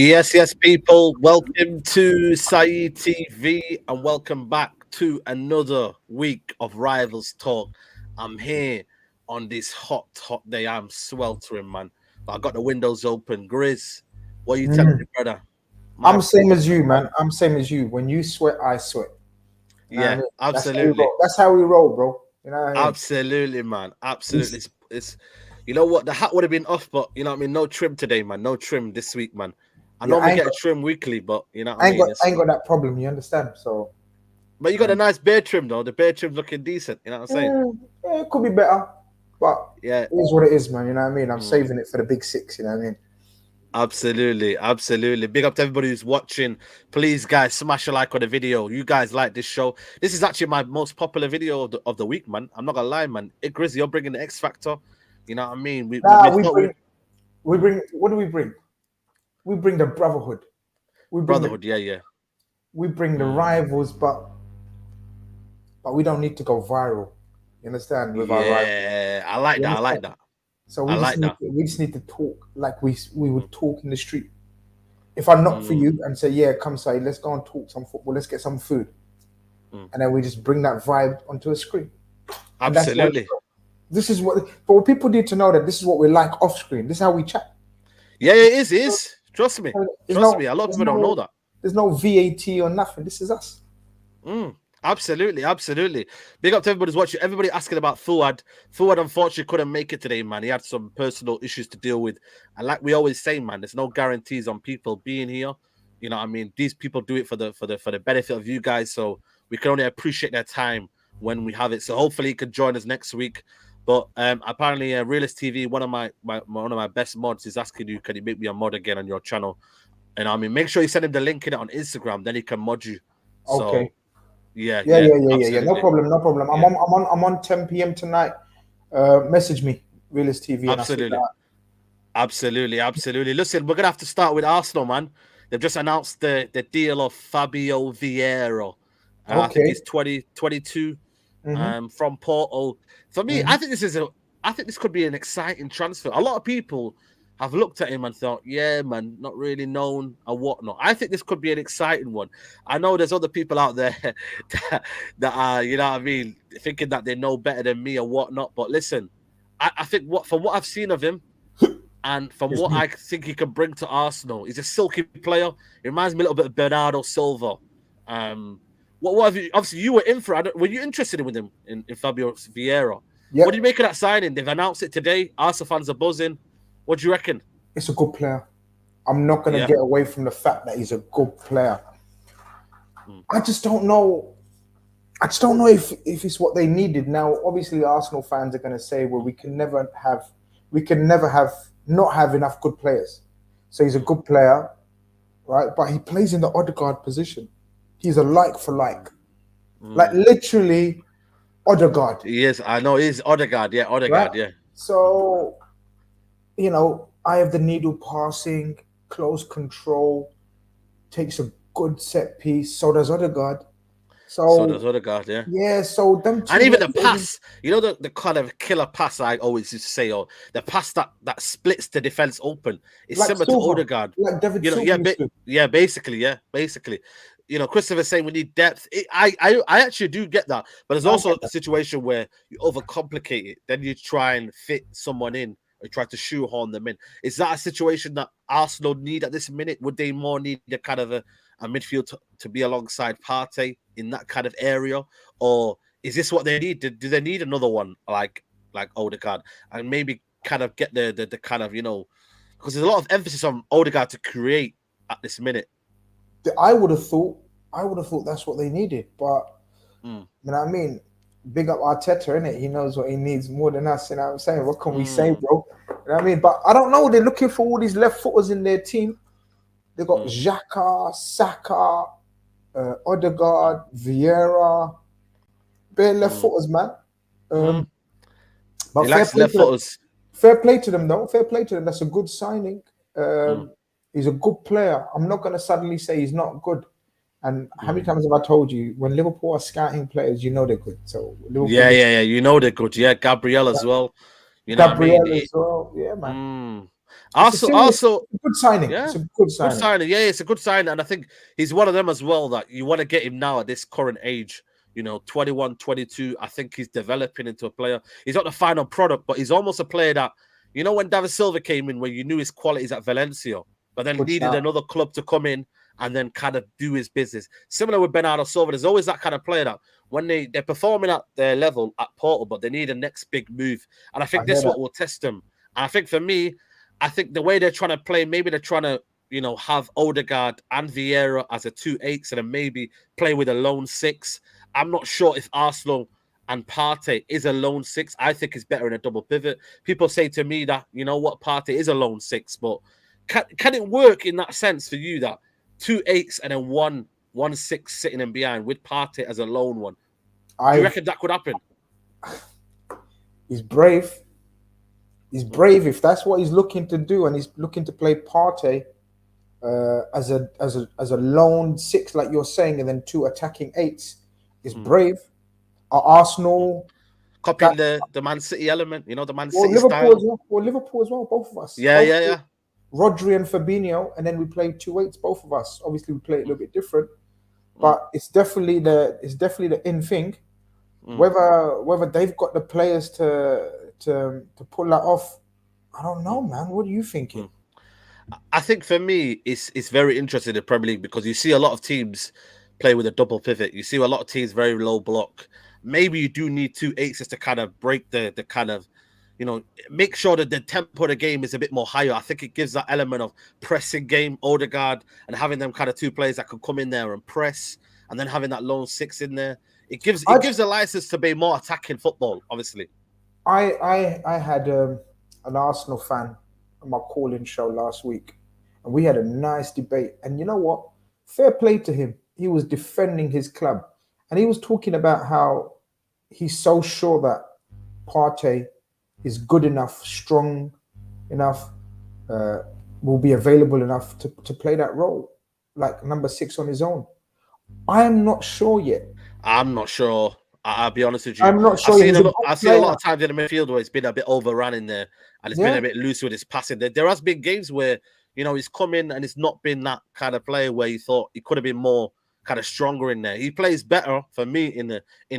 Yes, people. Welcome to Saeed TV and welcome back to another week of Rivals Talk. I'm here on this hot day. I'm sweltering, man. But I got the windows open. Grizz, what are you telling Mm. me, brother? My I'm same opinion as on you, life. man. I'm same as you. When you sweat, I sweat. You know what I Yeah, mean? That's how we absolutely. roll. That's how we roll, bro. You know what I mean? Absolutely, man. Absolutely. It's- It's you know what? The hat would have been off, but you know what I mean? No trim today, man. No trim this week, man. I yeah, normally get a trim weekly, but you know what I mean? I ain't got that problem. You understand? So, But you got a um, nice beard trim though. The beard trim's looking decent. You know what I'm saying? yeah, it could be better, but Yeah. it is what it is, man. You know what I mean? I'm Mm. saving it for the big six. You know what I mean? Absolutely. Big up to everybody who's watching. Please, guys, smash a like on the video. You guys like this show. This is actually my most popular video of the week, man. I'm not gonna lie, man. Grizz, you're bringing the X Factor. You know what I mean? We Nah, thought we we bring. What do we bring? We bring the brotherhood. We bring the brotherhood. Yeah. we bring the Mm. rivals, but we don't need to go viral. You understand? With our rivals. Yeah. I like You that. I understand? like that. So I like that. we just need to talk like we Mm, would talk in the street. If I knock for mm, you and say, yeah, come say, let's go and talk some football, let's get some food, mm. and then we just bring that vibe onto a screen, and that's what Absolutely. this is what. But what people need to know that this is what we're like off screen. This is how we chat. Yeah, it is. It is. Trust me. There's Trust me. no A lot of there's people don't know no that. there's no VAT or nothing. This is us. Absolutely. Big up to everybody who's watching. Everybody asking about Fuad. Fuad unfortunately couldn't make it today, man. He had some personal issues to deal with. And like we always say, man, there's no guarantees on people being here. You know what I mean? These people do it for the benefit of you guys. So we can only appreciate their time when we have it. So hopefully he can join us next week. But apparently Realist TV, one of my best mods is asking you, can you make me a mod again on your channel? And I mean, make sure you send him the link in it on Instagram, then he can mod you. Okay. So yeah, Yeah, yeah, yeah, yeah, yeah. No absolutely. problem, no problem. Yeah, I'm on 10 p.m. tonight. Message me, Realist TV, and I'll see absolutely. that. Absolutely. Listen, we're gonna have to start with Arsenal, man. They've just announced the deal of Fabio Vieira. I think Okay. he's 22 Mm-hmm. from Porto. For me, Mm-hmm. I think this could be an exciting transfer. A lot of people have looked at him and thought, yeah, man, not really known and whatnot. I think this could be an exciting one. I know there's other people out there that are, you know what I mean, thinking that they know better than me or whatnot. But listen, I think from what I've seen of him, and from It's what me. I think he can bring to Arsenal, he's a silky player. He reminds me a little bit of Bernardo Silva. Um, what have you? Obviously, you were in for. Were you interested with him in Fabio Vieira? What do you Yep. make of that signing? They've announced it today. Arsenal fans are buzzing. What do you reckon? It's a good player. I'm not gonna Yeah. get away from the fact that he's a good player. Mm, I just don't know. I just don't know if it's what they needed. Now, obviously, Arsenal fans are gonna say, "Well, mm, we can never have not have enough good players." So he's a mm, good player, right? But he plays in the Odegaard position. He's a like for like mm. literally Odegaard, Yes, I know. He's Odegaard. Yeah, right? Odegaard. Yeah. So I have the needle passing, close control, takes a good set piece. So does Odegaard. So does So Odegaard. Yeah. yeah, so them And two even get the pass, you know, the kind of killer pass I always used to say, or the pass that splits the defense open, is like similar to Silva, Odegaard. like David You know, Silva yeah, used to. basically. You know, Christopher's saying we need depth. I actually do get that, but there's No, I also get a that. situation where you overcomplicate it, then you try and fit someone in or try to shoehorn them in. Is that a situation that Arsenal need at this minute? Would they more need a kind of a midfield to be alongside Partey in that kind of area, or is this what they need? Do they need another one like Odegaard and maybe kind of get the kind of because there's a lot of emphasis on Odegaard to create at this minute. I would have thought, that's what they needed, but Mm, you know what I mean. Big up Arteta, innit? He knows what he needs more than us. You know what I'm saying? What can we say, mm, bro? You know what I mean? But I don't know. They're looking for all these left footers in their team. They got mm, Xhaka, Saka, Odegaard, Vieira, bare left mm, footers, man. mm. Um, but He likes left footers. fair play to them, though. Fair play to them. That's a good signing. Mm, He's a good player. I'm not going to suddenly say he's not good. And how many mm. times have I told you when Liverpool are scouting players, you know they're good. So Liverpool Yeah, just yeah. You know they're good. Yeah, Gabriel as well. You know what I mean? Gabriel as well. Yeah, man. Mm. It's a serious, Also, good signing. yeah, It's a good good signing. signing. Yeah, it's a good signing. And I think he's one of them as well that you want to get him now at this current age, 21, 22. I think he's developing into a player. He's not the final product, but he's almost a player that, when David Silva came in, where you knew his qualities at Valencia, but then Good needed shout. another club to come in and then kind of do his business. Similar with Bernardo Silva, there's always that kind of player that when they're performing at their level at Porto, but they need a next big move. And I I think hear this that. what will test them. And I think for me, I think the way they're trying to play, maybe they're trying to, have Odegaard and Vieira as a 2-8s and then maybe play with a lone 6. I'm not sure if Arsenal and Partey is a lone 6. I think it's better in a double pivot. People say to me that, Partey is a lone 6, but can it work in that sense for you that 2-8s and then one 6 sitting in behind with Partey as a lone one? Do you I've reckon that could happen? He's brave. He's Mm, brave if that's what he's looking to do, and he's looking to play Partey as a lone 6, like you're saying, and then 2 attacking 8s. Is mm, brave. Are mm. Arsenal Copying that the Man City element, the Man well City Liverpool as style. well? Well, Liverpool as well. Both of us. Yeah, Both yeah, yeah. Rodri and Fabinho, and then we play 2-8s. Both of us. Obviously, we play it a little bit different, Mm, but it's definitely the in thing. mm, Whether they've got the players to pull that off, I don't know, mm, man. What are you thinking? mm. I think for me, it's very interesting in the Premier League because you see a lot of teams play with a double pivot. You see a lot of teams very low block. Maybe you do need 2-8s to kind of break the kind of, make sure that the tempo of the game is a bit more higher. I think it gives that element of pressing game, Odegaard, and having them kind of 2 players that can come in there and press, and then having that lone 6 in there. It gives I a license to be more attacking football, obviously. I had an Arsenal fan on my call-in show last week, and we had a nice debate. And you know what? Fair play to him. He was defending his club, and he was talking about how he's so sure that Partey is good enough, strong enough, uh, will be available enough to play that role, like number 6 on his own. I am not sure yet. I'm not sure. I'll be honest with you. I'm not sure yet. He's a good I've seen a player. lot of times in the midfield where it's been a bit overrun in there, and it's been Yeah, a bit loose with his passing. There has been games where he's come in and it's not been that kind of player where you thought he could have been more kind of stronger in there. He plays better for me in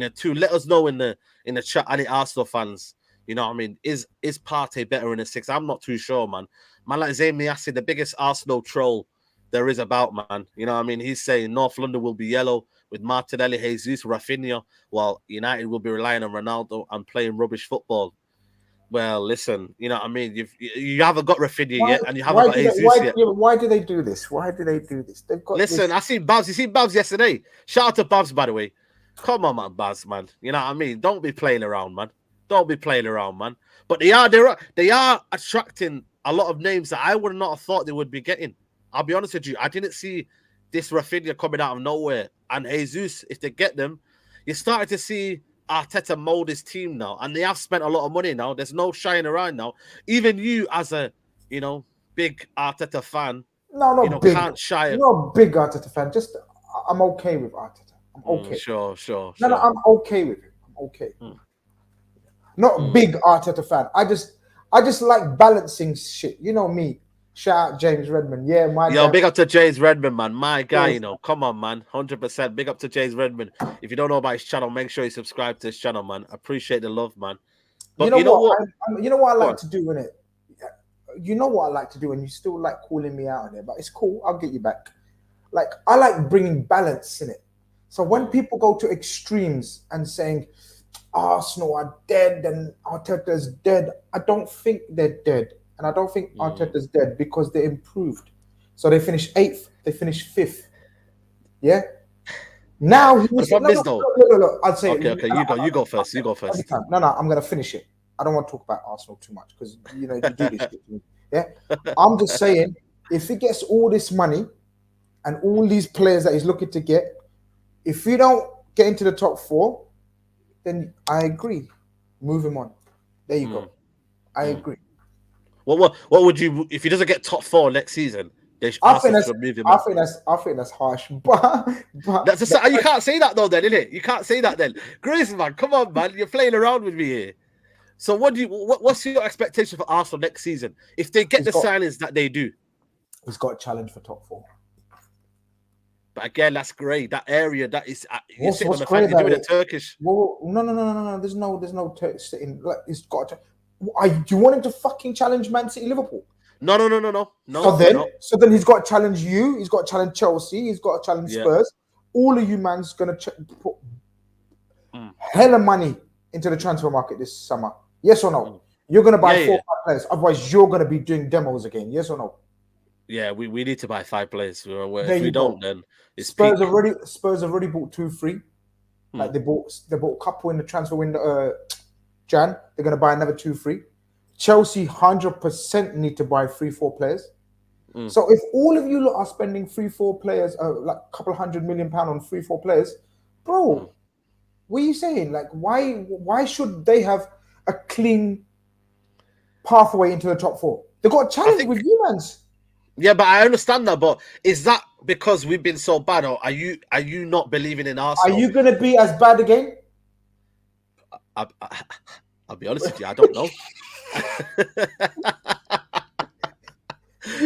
a 2. Let us know in the chat, any Arsenal fans. You know what I mean? Is Partey better in a 6? I'm not too sure, man. Man, like Zayn Miassi, the biggest Arsenal troll there is about, man. You know what I mean? He's saying North London will be yellow with Martinelli, Jesus, Rafinha, while United will be relying on Ronaldo and playing rubbish football. Well, listen, you know what I mean? You haven't got Rafinha why yet, and you haven't why got do they Jesus yet. why do they do this? Why do they do this? They've got Listen, this. I seen Babs. You seen Babs yesterday? Shout out to Babs, by the way. Come on, man, Babs, man. You know what I mean? Don't be playing around, man. Don't be playing around, man. But they are attracting a lot of names that I would not have thought they would be getting. I'll be honest with you. I didn't see this Rafinha coming out of nowhere. And Jesus, if they get them, you're starting to see Arteta mold his team now. And they have spent a lot of money now. There's no shying around now. Even you, as a big Arteta fan, No, not big. can't shy. Not a big Arteta fan. Just I'm okay with Arteta. I'm okay. Sure. No, I'm okay with him. I'm okay. Not a big Arteta fan. I just like balancing shit. You know me. Shout out James Redmond. Yeah, my Yo, guy. big up to James Redmond, man. My guy, Yes. Come on, man. 100%. Big up to James Redmond. If you don't know about his channel, make sure you subscribe to his channel, man. Appreciate the love, man. But You know what? what? You know what I Go like on. to do, innit? You know what I like to do, and you still like calling me out on it, but it's cool. I'll get you back. Like, I like bringing balance in it. So when people go to extremes and saying Arsenal are dead and Arteta's dead, I don't think they're dead. And I don't think Arteta's dead because they improved. So they finished 8th, they finished 5th. Yeah? Now he But needs the to, problem is, though. no. I'll say Okay. You go first. You go every first. time. No, I'm gonna finish it. I don't want to talk about Arsenal too much because you do this shit to me. Yeah. I'm just saying, if he gets all this money and all these players that he's looking to get, if you don't get into the top 4, then I agree. Move him on. There you go. I agree. What would you if he doesn't get top 4 next season? I think Move him I on. think that's harsh, but You can't say that though, then, innit? You can't say that then. Grizz, man, come on, man. You're playing around with me here. So what's your expectation for Arsenal next season if they get He's the got signings that they do? he's got a challenge for top four. But again, that's great. That area, that is you're sitting on What's the great fence. You're about doing it? a Turkish. Well, no. There's no sitting. Like, he's got. Do you want him to fucking challenge Man City, Liverpool? So then he's got to challenge you. He's got to challenge Chelsea. He's got to challenge Yeah. Spurs. All of you man's gonna put Mm. hella money into the transfer market this summer. Yes or no? You're gonna buy 4 or 5 players. Otherwise, you're gonna be doing demos again. Yes or no? Yeah, we need to buy 5 players. There If we you don't, go. then it's Spurs peak. already bought 2 free. Like they bought a couple in the transfer window. Jan, they're gonna buy another 2 free. Chelsea 100% need to buy 3-4 players. So if all of you lot are spending 3-4 players, like a couple £100 million on 3-4 players, bro, what are you saying? Like, why should they have a clean pathway into the top 4? They've got a challenge with you, mans. Yeah, but I understand that. But is that because we've been so bad, or are you not believing in Arsenal? Are you gonna be as bad again? I'll be honest with you, I don't know.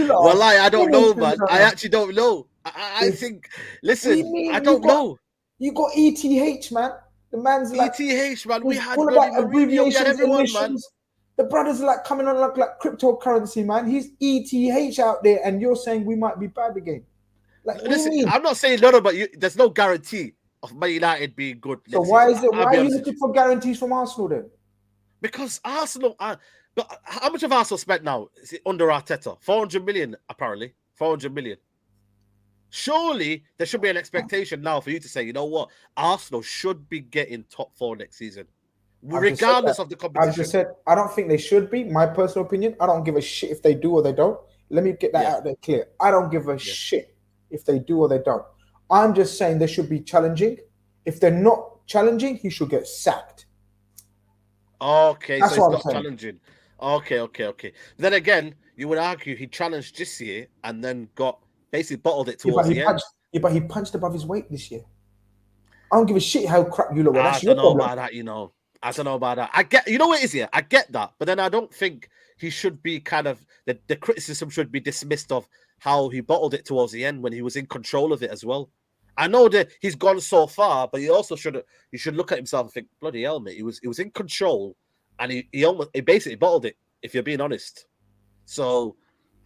Well, I don't know, man. I actually don't know. I think. Listen, I don't know. You got ETH, man. The man's like ETH, man. We had all bloody about Mourinho. We had abbreviations, everyone, man. initials. The brothers are like coming on like cryptocurrency, man. He's ETH out there, and you're saying we might be bad again. Like, listen, I'm not saying no, but there's no guarantee of Man United being good. So why are you looking for guarantees from Arsenal then? Because Arsenal but how much have Arsenal spent now? Is it under Arteta? 400 million, apparently. 400 million. Surely there should be an expectation now for you to say, you know what, Arsenal should be getting top 4 next season, regardless of the competition. I've just said I don't think they should be. My personal opinion. I don't give a shit if they do or they don't. Let me get that out there clear. I don't give a shit if they do or they don't. I'm just saying they should be challenging. If they're not challenging, he should get sacked. Okay, that's so he's not challenging. Okay. Then again, you would argue he challenged this year and then basically bottled it towards the end. But he punched above his weight this year. I don't give a shit how crap you look. I don't know about that, I don't know about that. I get, you know what it is here? I get that. But then I don't think he should be kind of, the criticism should be dismissed of how he bottled it towards the end when he was in control of it as well. I know that he's gone so far, but he also should look at himself and think, bloody hell, mate, he was in control and he basically bottled it, if you're being honest. So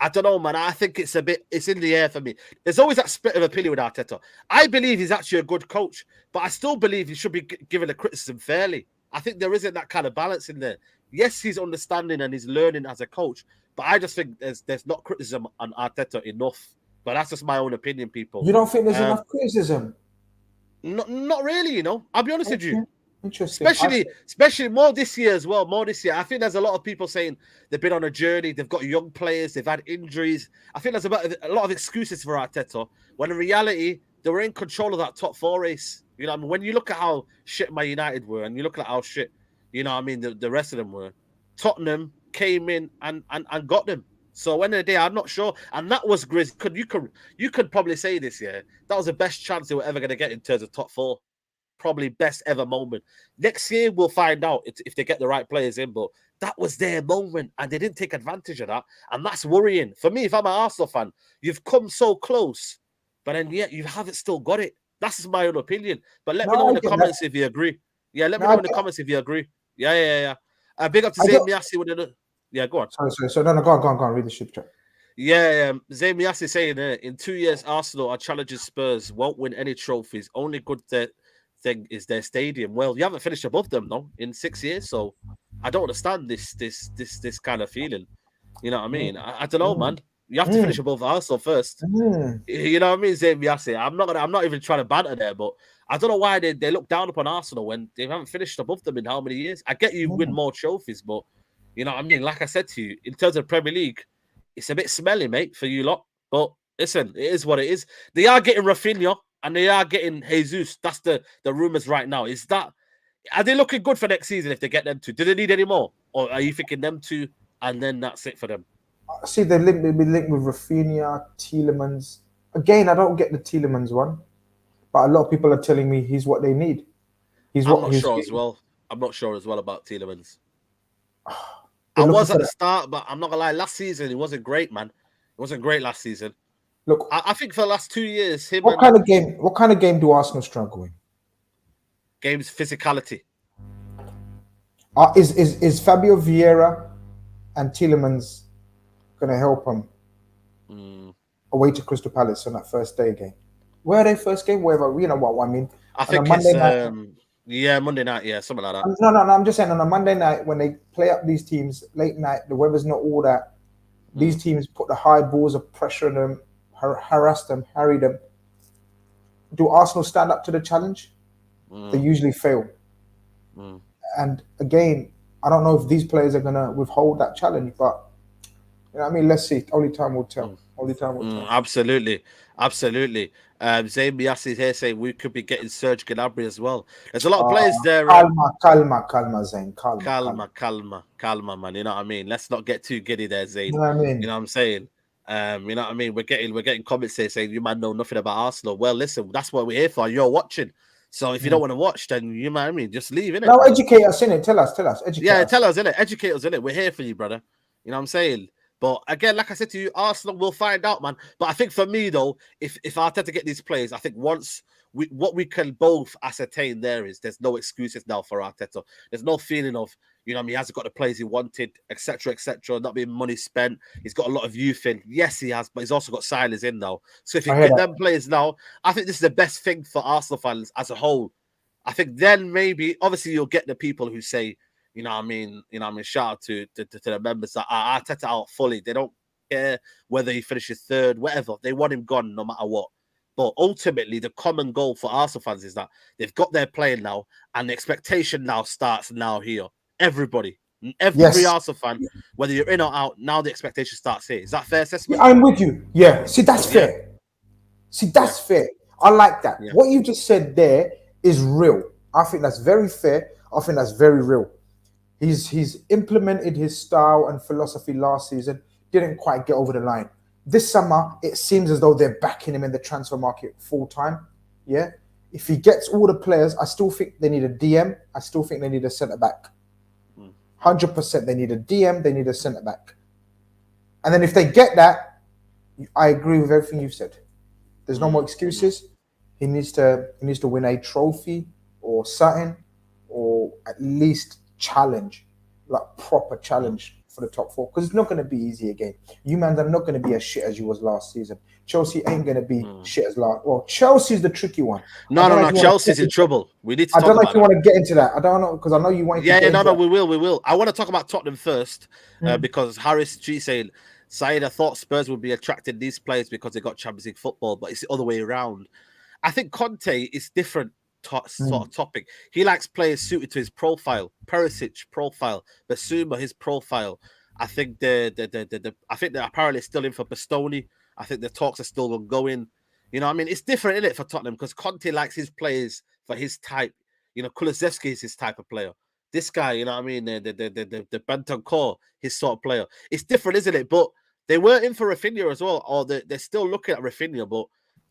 I don't know, man. I think it's in the air for me. There's always that split of opinion with Arteta. I believe he's actually a good coach, but I still believe he should be given a criticism fairly. I think there isn't that kind of balance in there. Yes, he's understanding and he's learning as a coach, but I just think there's not criticism on Arteta enough. But that's just my own opinion, people. You don't think there's enough criticism? Not really, I'll be honest with you. Interesting. Especially more this year as well. More this year. I think there's a lot of people saying they've been on a journey. They've got young players. They've had injuries. I think there's a lot of excuses for Arteta, when in reality, they were in control of that top 4 race. You know what I mean? When you look at how shit Man United were and you look at how shit, you know what I mean, the rest of them were, Tottenham came in and got them. So end of the day, I'm not sure. And that was Grizz. You could probably say this year, that was the best chance they were ever going to get in terms of top 4. Probably best ever moment. Next year, we'll find out if they get the right players in, but that was their moment and they didn't take advantage of that. And that's worrying. For me, if I'm an Arsenal fan, you've come so close, but then yet you haven't still got it. That's my own opinion. But let me know in the comments if you agree. Yeah, let me know in the comments if you agree. Yeah. Big up to Zayn Miassi. Yeah, go on. Sorry. So no, go on. Read the ship chat. Yeah, Zayn Miassi saying in 2 years, Arsenal are challenging Spurs, won't win any trophies. Only good thing is their stadium. Well, you haven't finished above them, no, in 6 years. So I don't understand this kind of feeling. You know what I mean? I don't know, man. You have to finish above Arsenal first. You know what I mean? Zayn Miassi. I'm not even trying to banter there, but I don't know why they look down upon Arsenal when they haven't finished above them in how many years. I get you win more trophies, but you know what I mean? Like I said to you, in terms of Premier League, it's a bit smelly, mate, for you lot. But listen, it is what it is. They are getting Rafinha and they are getting Jesus. That's the rumors right now. Are they looking good for next season if they get them two? Do they need any more? Or are you thinking them two and then that's it for them? See, they'll be linked with Rafinha, Tielemans. Again, I don't get the Tielemans one, but a lot of people are telling me he's what they need. I'm not sure as well about Tielemans. I They're looking was for at the that. start, but I'm not gonna lie. Last season, it wasn't great, man. It wasn't great last season. Look, I think for the last 2 years, him what and kind of game? What kind of game do Arsenal struggle in? games physicality. Is Fabio Vieira and Tielemans going to help them Mm. away to Crystal Palace on that first day game? Where are they first game? Wherever, you know what I mean. I On a think Monday it's night. Monday night, yeah, something like that. No, no, no. I'm just saying on a Monday night when they play up these teams late night, the weather's not all that. These teams put the high balls of pressure on them, harass them, harry them. Do Arsenal stand up to the challenge? They usually fail. And again, I don't know if these players are gonna withhold that challenge, but you know what I mean. Let's see. Only time will tell. Only time will tell. Absolutely, absolutely. Zayn Biassi here saying we could be getting Serge Gnabry as well. There's a lot of players there. Calma, Zayn. Calma, man. You know what I mean? Let's not get too giddy there, Zayn. You know what I mean? You know what I'm saying? You know what I mean? We're getting comments here saying you might know nothing about Arsenal. Well, listen, that's what we're here for. You're watching. So if you don't want to watch, then you know what I mean? Just leave, innit? Now educate us in it. Tell us. Educate us. Tell us, innit? Educate us, innit? We're here for you, brother. You know what I'm saying? But again, like I said to you, Arsenal will find out, man. But I think for me, though, if Arteta get these players, I think once what we can both ascertain there is there's no excuses now for Arteta. There's no feeling of, you know, he hasn't got the players he wanted, etc., not being money spent. He's got a lot of youth in. Yes, he has, but he's also got signings in now. So if you get them players now, I think this is the best thing for Arsenal fans as a whole. I think then maybe, obviously, you'll get the people who say, you know what I mean? Shout out to the members that are Arteta out fully. They don't care whether he finishes third, whatever. They want him gone no matter what. But ultimately, the common goal for Arsenal fans is that they've got their playing now, and the expectation now starts now here. Everybody, every Arsenal fan, whether you're in or out, now the expectation starts here. Is that fair assessment? I'm with you. Yeah. See, that's fair. Fair. I like that. Yeah. What you just said there is real. I think that's very fair. I think that's very real. He's implemented his style and philosophy last season, didn't quite get over the line. This summer, it seems as though they're backing him in the transfer market full time. Yeah. If he gets all the players, I still think they need a DM. I still think they need a centre back. 100%. They need a DM. They need a centre back. And then if they get that, I agree with everything you've said. There's no more excuses. He needs to win a trophy or something, or at least challenge, like proper challenge for the top four, because it's not going to be easy again. You man are not going to be as shit as you was last season. Chelsea ain't going to be shit as last. Well, Chelsea's the tricky one. No. Chelsea's in trouble. We need to talk about that. I don't know if you want to get into that. I don't know, because I know you want to get into we will. I want to talk about Tottenham first, because Harris G saying, Said, I thought Spurs would be attracting these players because they got Champions League football, but it's the other way around. I think Conte is different sort of topic. He likes players suited to his profile. Perisic profile, Basuma his profile. I think they're apparently still in for Bastoni. I think the talks are still ongoing. You know what I mean? It's different, isn't it, for Tottenham, because Conte likes his players for his type. You know, Kulusevski is his type of player. This guy, you know what I mean? The Bentancur, his sort of player. It's different, isn't it? But they were in for Rafinha as well, or they're still looking at Rafinha, but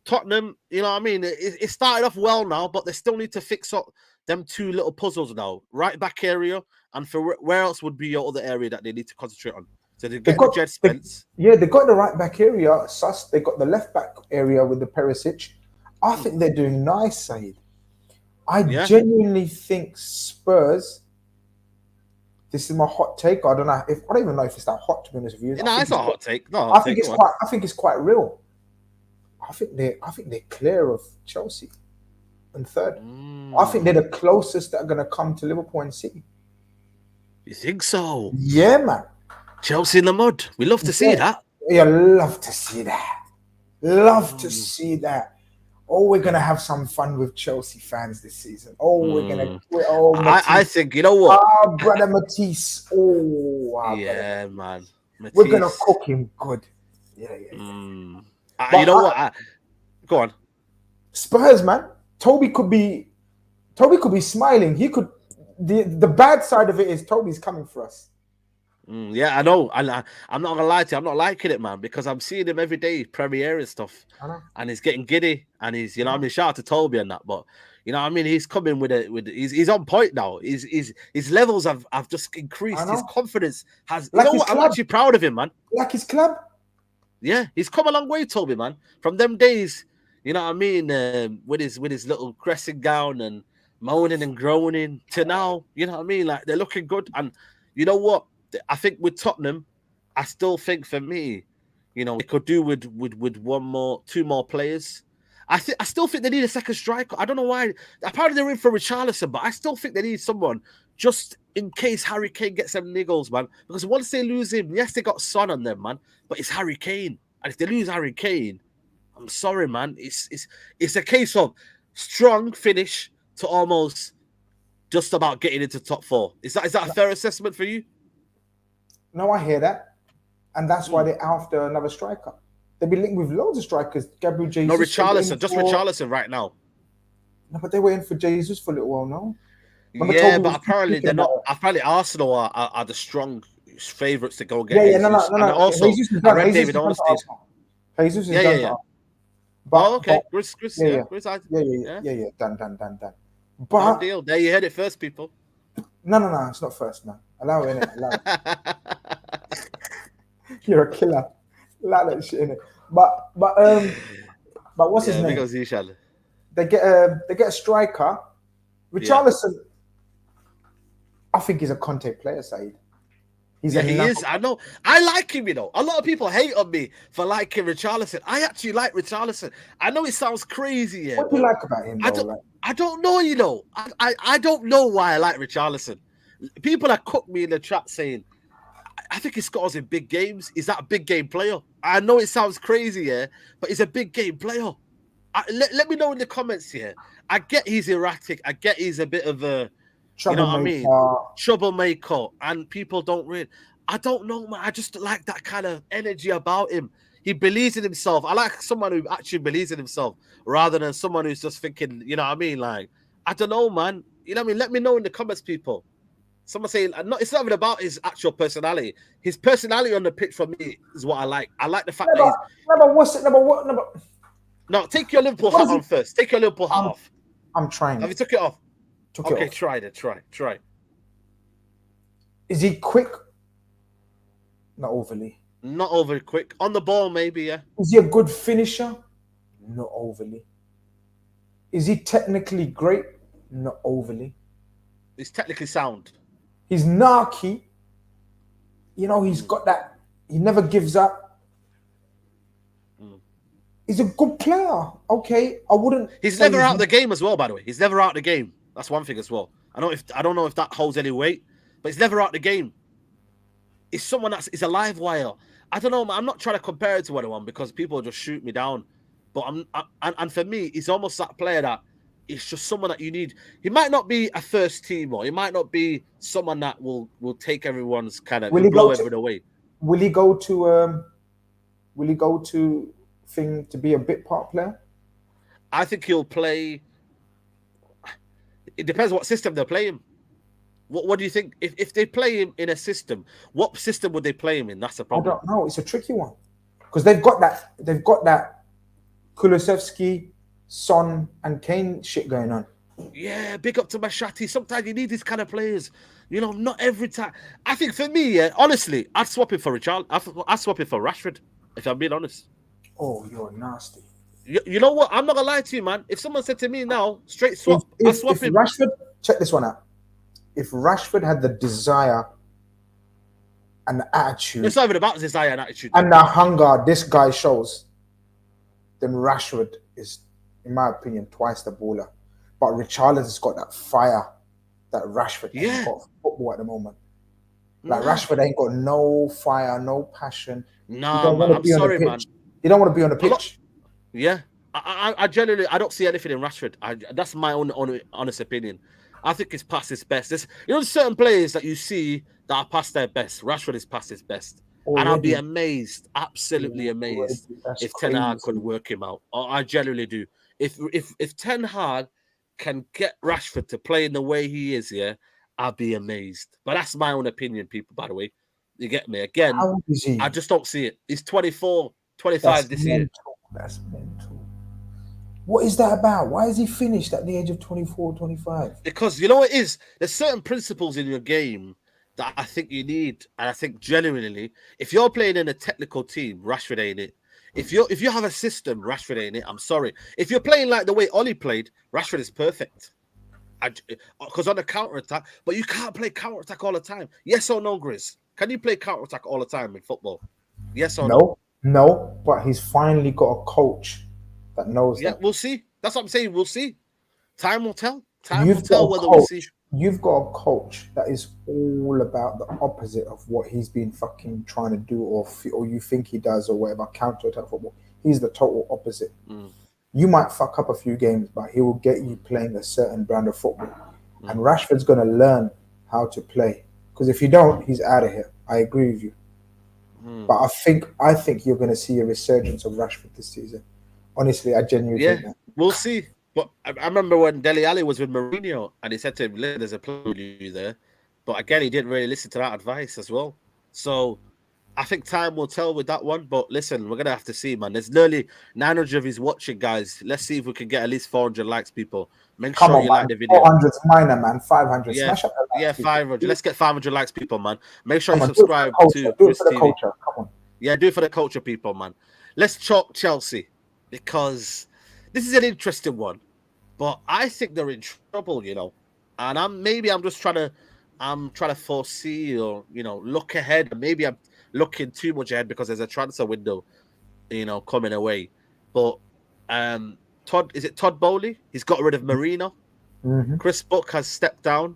Tottenham, you know what I mean? It started off well now, but they still need to fix up them two little puzzles now. Right back area, and for where else would be your other area that they need to concentrate on? So they got Jed Spence. They got the right back area. Sus. They got the left back area with the Perisic. I think they're doing nice, Said. I genuinely think Spurs. This is my hot take. I don't even know if it's that hot, to be honest with you. No, it's not a hot take. No, I think it's quite real. I think they're clear of Chelsea in third. I think they're the closest that are going to come to Liverpool and City. You think so? Yeah, man. Chelsea in the mud. We love to see that. Yeah, love to see that. Love to see that. Oh, we're gonna have some fun with Chelsea fans this season. Oh, we're gonna. I think, you know what? Our brother Matisse. Yeah, man. Matisse. We're gonna cook him good. Yeah. You know what? Go on. Spurs, man. Toby could be smiling. He could. The bad side of it is Toby's coming for us. Yeah, I know. I'm not gonna lie to you. I'm not liking it, man, because I'm seeing him every day, premiere and stuff, and he's getting giddy, and he's, you know, I mean, shout out to Toby and that, but You know what I mean? He's coming he's on point now. His levels have just I increased. His know. confidence has. You Like know his what? I'm club. actually proud of him, man. Like his club. Yeah, he's come a long way, Toby, man. From them days, you know what I mean, with his little dressing gown and moaning and groaning to now, you know what I mean. Like they're looking good, and you know what? I think with Tottenham, I still think for me, you know, we could do with two more players. I still think they need a second striker. I don't know why. Apparently they're in for Richarlison, but I still think they need someone just in case Harry Kane gets them niggles, man. Because once they lose him, yes, they got Son on them, man, but it's Harry Kane, and if they lose Harry Kane, I'm sorry, man. It's a case of strong finish to almost just about getting into top four. Is that a fair assessment for you? No, I hear that. And that's why they're after another striker. They've been linked with loads of strikers. Gabriel Jesus. No, Richarlison. Just Richarlison right now. No, but they were in for Jesus for a little while now. Remember Toby but apparently they're not. Apparently Arsenal are the strong favourites to go get Jesus. No. And also, I read David Ornstein. Jesus is done to Arsenal. But, okay. Grizz, yeah. Done. But done deal. There you heard it first, people. No. It's not first, no. Allow it, innit? Allow it. You're a killer. Allow that shit, innit? But what's his name? They get a striker. Richarlison, I think he's a Conte player, Said. He is. I know. I like him, you know. A lot of people hate on me for liking Richarlison. I actually like Richarlison. I know it sounds crazy, yeah. What do you like about him, though? I don't know, you know. I don't know why I like Richarlison. People have cooked me in the chat saying, I think he scores in big games. Is that a big game player? I know it sounds crazy, yeah, but he's a big game player. Let me know in the comments here. I get he's erratic. I get he's a bit of a, you know what I mean? Troublemaker. And people don't read. I don't know, man. I just like that kind of energy about him. He believes in himself. I like someone who actually believes in himself rather than someone who's just thinking, you know what I mean? Like, I don't know, man. You know what I mean? Let me know in the comments, people. Someone saying, it's not even about his actual personality. His personality on the pitch for me is what I like. I like the fact that he's... No, take your Liverpool hat on first. Take your Liverpool hat off. I'm trying. Have you took it off? Okay, it off. Try. Is he quick? Not overly. Not overly quick. On the ball, maybe, yeah. Is he a good finisher? Not overly. Is he technically great? Not overly. He's technically sound. He's narky. You know, he's got that. He never gives up. He's a good player. Okay, I wouldn't. He's never out of the game as well, by the way. He's never out of the game. That's one thing as well. I don't know if that holds any weight, but he's never out of the game. He's someone is a live wire. I don't know, man. I'm not trying to compare it to anyone because people just shoot me down. But and for me, he's almost that player that it's just someone that you need. He might not be a first team, or he might not be someone that will take everyone's kind of blow everyone away. Will he go to? Will he go to? Thing to be a bit part player? I think he'll play. It depends what system they're playing. What do you think? If they play him in a system, what system would they play him in? That's the problem. I don't know. It's a tricky one because they've got that Kulusevski, Son, and Kane shit going on. Yeah, big up to Mashati. Sometimes you need these kind of players. You know, not every time. I think for me, honestly, I'd swap it for Richard. I'd swap it for Rashford, if I'm being honest. Oh, you're nasty. You know what? I'm not gonna lie to you, man. If someone said to me now, straight swap, I'll swap him. Rashford, check this one out. If Rashford had the desire and the attitude, it's not even about desire and attitude, and the hunger this guy shows, then Rashford is, in my opinion, twice the baller. But Richarlison's got that fire that Rashford ain't got for football at the moment. Like Rashford ain't got no fire, no passion. No, man, I'm sorry, man. You don't want to be on the pitch. Yeah, I generally don't see anything in Rashford. That's my own honest opinion. I think he's past his best. There's certain players that you see that are past their best. Rashford is past his best, and I'll be amazed, absolutely amazed, if Ten Hag could work him out. I genuinely do. If Ten Hag can get Rashford to play in the way he is, yeah, I'll be amazed. But that's my own opinion, people. By the way, you get me. Again, I just don't see it. He's 24. 25 this year. That's mental. What is that about? Why is he finished at the age of 24, 25? Because you know what it is? There's certain principles in your game that I think you need. And I think genuinely, if you're playing in a technical team, Rashford ain't it. If you have a system, Rashford ain't it. I'm sorry. If you're playing like the way Ollie played, Rashford is perfect. Because on the counter attack, but you can't play counter attack all the time. Yes or no, Grizz? Can you play counter attack all the time in football? Yes or no? No, no, but he's finally got a coach that knows Yeah, that. we'll see. That's what I'm saying. We'll see. Time will tell. Time will You've got tell a whether we see. coach. You've got a coach that is all about the opposite of what he's been fucking trying to do, or you think he does, or whatever. Counter attack football. He's the total opposite. Mm, You might fuck up a few games, but he will get you mm, playing a certain brand of football. And mm, Rashford's going to learn how to play. Because if you don't, he's out of here. I agree with you. mm. But I think you're going to see a resurgence of Rashford this season. Honestly, I genuinely Yeah, think that. we'll see. But I remember when Dele Alli was with Mourinho and he said to him, "Listen, there's a player with you there." But again, he didn't really listen to that advice as well. So I think time will tell with that one. But listen, we're gonna have to see, man. There's nearly 900 of his watching, guys. Let's see if we can get at least 400 likes, people. Make Come sure on, you like man. the video. 400's minor, man. 500. Yeah, Smash up the yeah, likes, people. 500. Let's get 500 likes, people, man. Make sure you Come on, do it for the subscribe culture. to Do it Grizz for the TV. culture. Come on. Yeah, do it for the culture, people, man. Let's chalk Chelsea because this is an interesting one. But I think they're in trouble, And I'm just trying to foresee or look ahead. And maybe I'm looking too much ahead because there's a transfer window, coming away. But Todd Bowley? He's got rid of Marino. Mm-hmm. Chris Buck has stepped down.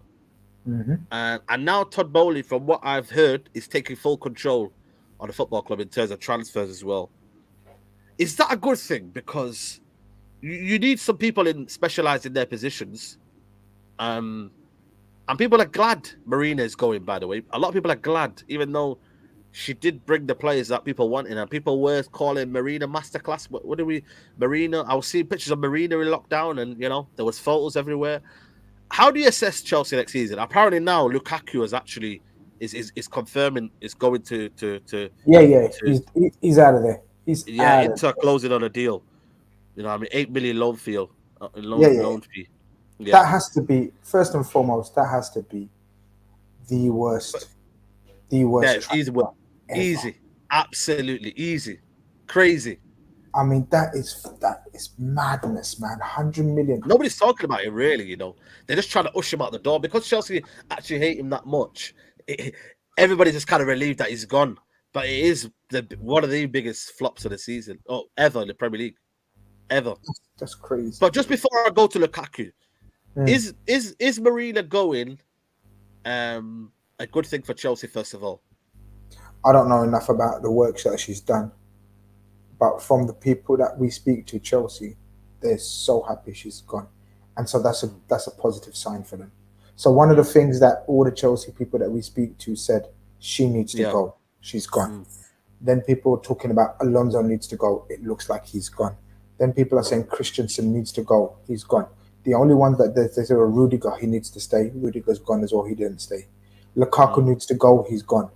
Mm-hmm. And now Todd Bowley, from what I've heard, is taking full control on the football club in terms of transfers as well. Is that a good thing? Because you need some people specialized in their positions. And people are glad Marina is going, by the way. A lot of people are glad, even though she did bring the players that people wanted, and people were calling Marina masterclass. What do we, Marina? I was seeing pictures of Marina in lockdown, and there was photos everywhere. How do you assess Chelsea next season? Apparently now Lukaku is actually is confirming is going Yeah, yeah. to He's out of there. He's yeah, out of Inter closing on a deal. I mean, 8 million loan fee, Yeah, yeah. loan fee. Yeah, That has to be, first and foremost, that has to be the but worst, the worst that easy, transfer ever. easy, absolutely easy, crazy. I mean, that is madness, man. 100 million. Nobody's talking about it really. They're just trying to ush him out the door because Chelsea actually hate him that much. Everybody's just kind of relieved that he's gone, but it is one of the biggest flops of the season, or ever in the Premier League, ever. That's crazy. But just before I go to Lukaku, Mm. is Marina going a good thing for Chelsea first of all? I don't know enough about the work that she's done, but from the people that we speak to, Chelsea, they're so happy she's gone, and so that's a Mm, that's a positive sign for them. So one of the mm, things that all the Chelsea people that we speak to said, she needs to yeah. go. She's gone. Mm, Then people are talking about Alonso needs to go. It looks like he's gone. Then people are saying Christensen needs to go. He's gone. The only one that they say, Rudiger, he needs to stay. Rudiger's gone as well. He didn't stay. Lukaku mm, needs to go. He's gone.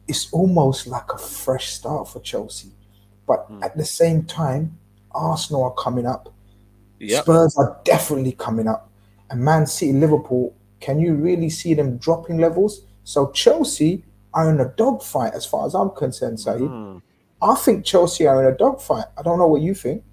It's almost like a fresh start for Chelsea. But mm. at the same time, Arsenal are coming up. Yep. Spurs are definitely coming up. And Man City, Liverpool, can you really see them dropping levels? So Chelsea are in a dogfight as far as I'm concerned, Saeed. Mm. I think Chelsea are in a dogfight. I don't know what you think.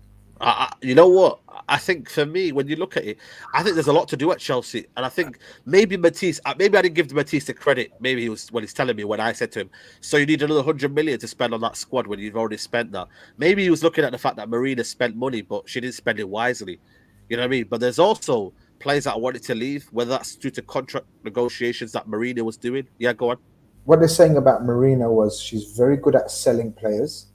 You know what? I think for me, when you look at it, I think there's a lot to do at Chelsea, and I think maybe Matisse. Maybe I didn't give Matisse the credit. Maybe he was when he's telling me when I said to him, "So you need another 100 million to spend on that squad when you've already spent that." Maybe he was looking at the fact that Marina spent money, but she didn't spend it wisely. You know what I mean? But there's also players that wanted to leave, whether that's due to contract negotiations that Marina was doing. Yeah, go on. What they're saying about Marina was she's very good at selling players,